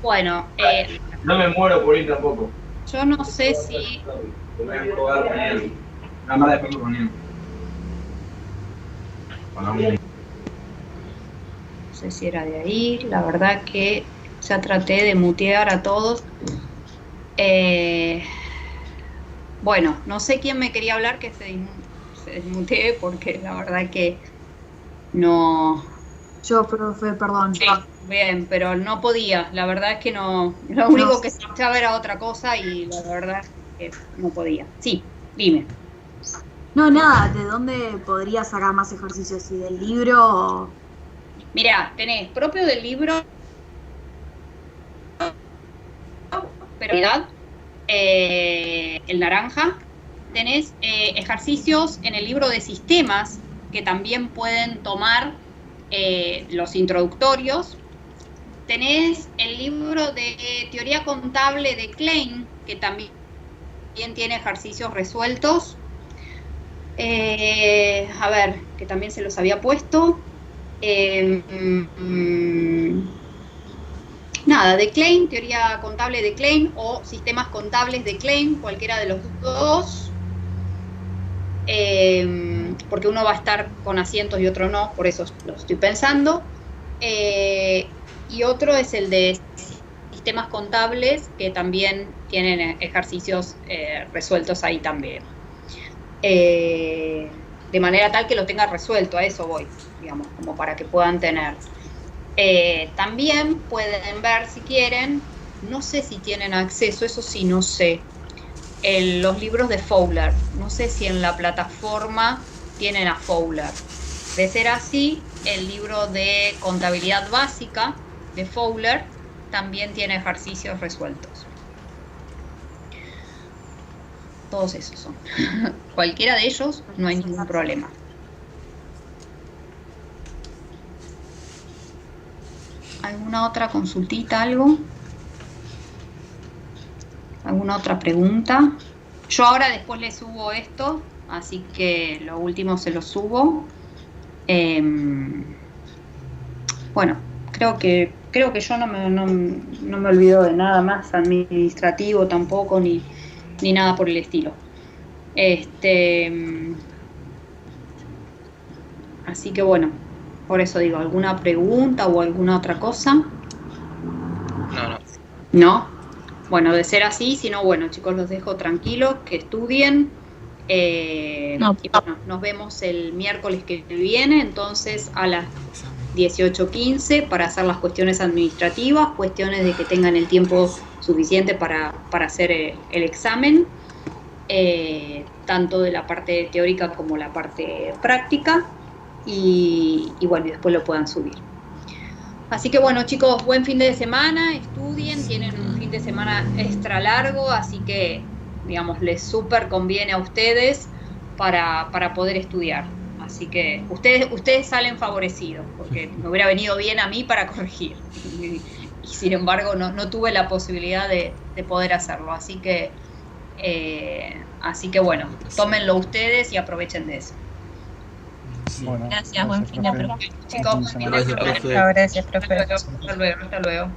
Bueno, No me muero por ir tampoco. yo no sé si... Nada más de perro con él. No sé si era de ahí, la verdad que ya traté de mutear a todos. Bueno, no sé quién me quería hablar que se desmutee porque la verdad que no... Yo, profe, perdón. Sí, bien, pero no podía, la verdad es que no, lo único que escuchaba era otra cosa y la verdad es que no podía. Sí, dime. No, nada, ¿de dónde podría sacar más ejercicios? ¿Y del libro o...? Mirá, tenés propio del libro, pero el naranja, tenés ejercicios en el libro de sistemas que también pueden tomar los introductorios. Tenés el libro de teoría contable de Klein, que también tiene ejercicios resueltos. A ver, que también se los había puesto. Nada, de Klein, teoría contable de Klein o sistemas contables de Klein, cualquiera de los dos. Porque uno va a estar con asientos y otro no, por eso lo estoy pensando. Y otro es el de sistemas contables, que también tienen ejercicios resueltos ahí también. De manera tal que lo tenga resuelto, a eso voy, digamos, como para que puedan tener. También pueden ver, si quieren, no sé si tienen acceso, eso sí, no sé, los libros de Fowler. No sé si en la plataforma tienen a Fowler. De ser así, el libro de contabilidad básica de Fowler también tiene ejercicios resueltos. Todos esos son. Cualquiera de ellos, no hay ningún problema. ¿Alguna otra consultita, algo? ¿Alguna otra pregunta? Yo ahora después les subo esto, así que lo último se lo subo. Bueno, creo que yo no me olvido de nada más administrativo tampoco, ni nada por el estilo. Así que bueno, por eso digo, ¿alguna pregunta o alguna otra cosa? No. ¿No? Bueno, de ser así, si no, bueno, chicos, los dejo tranquilos, que estudien. Y bueno, nos vemos el miércoles que viene, entonces a las 18:15 para hacer las cuestiones administrativas, cuestiones de que tengan el tiempo suficiente para hacer el examen, tanto de la parte teórica como la parte práctica, y bueno, y después lo puedan subir. Así que bueno, chicos, buen fin de semana, estudien, tienen un fin de semana extra largo, así que, digamos, les súper conviene a ustedes para poder estudiar. Así que ustedes salen favorecidos, porque me hubiera venido bien a mí para corregir. Y sin embargo, no tuve la posibilidad de poder hacerlo. Así que bueno, tómenlo ustedes y aprovechen de eso. Gracias, buen fin de semana. Chicos, buen fin de semana. Gracias, profe. Hasta luego.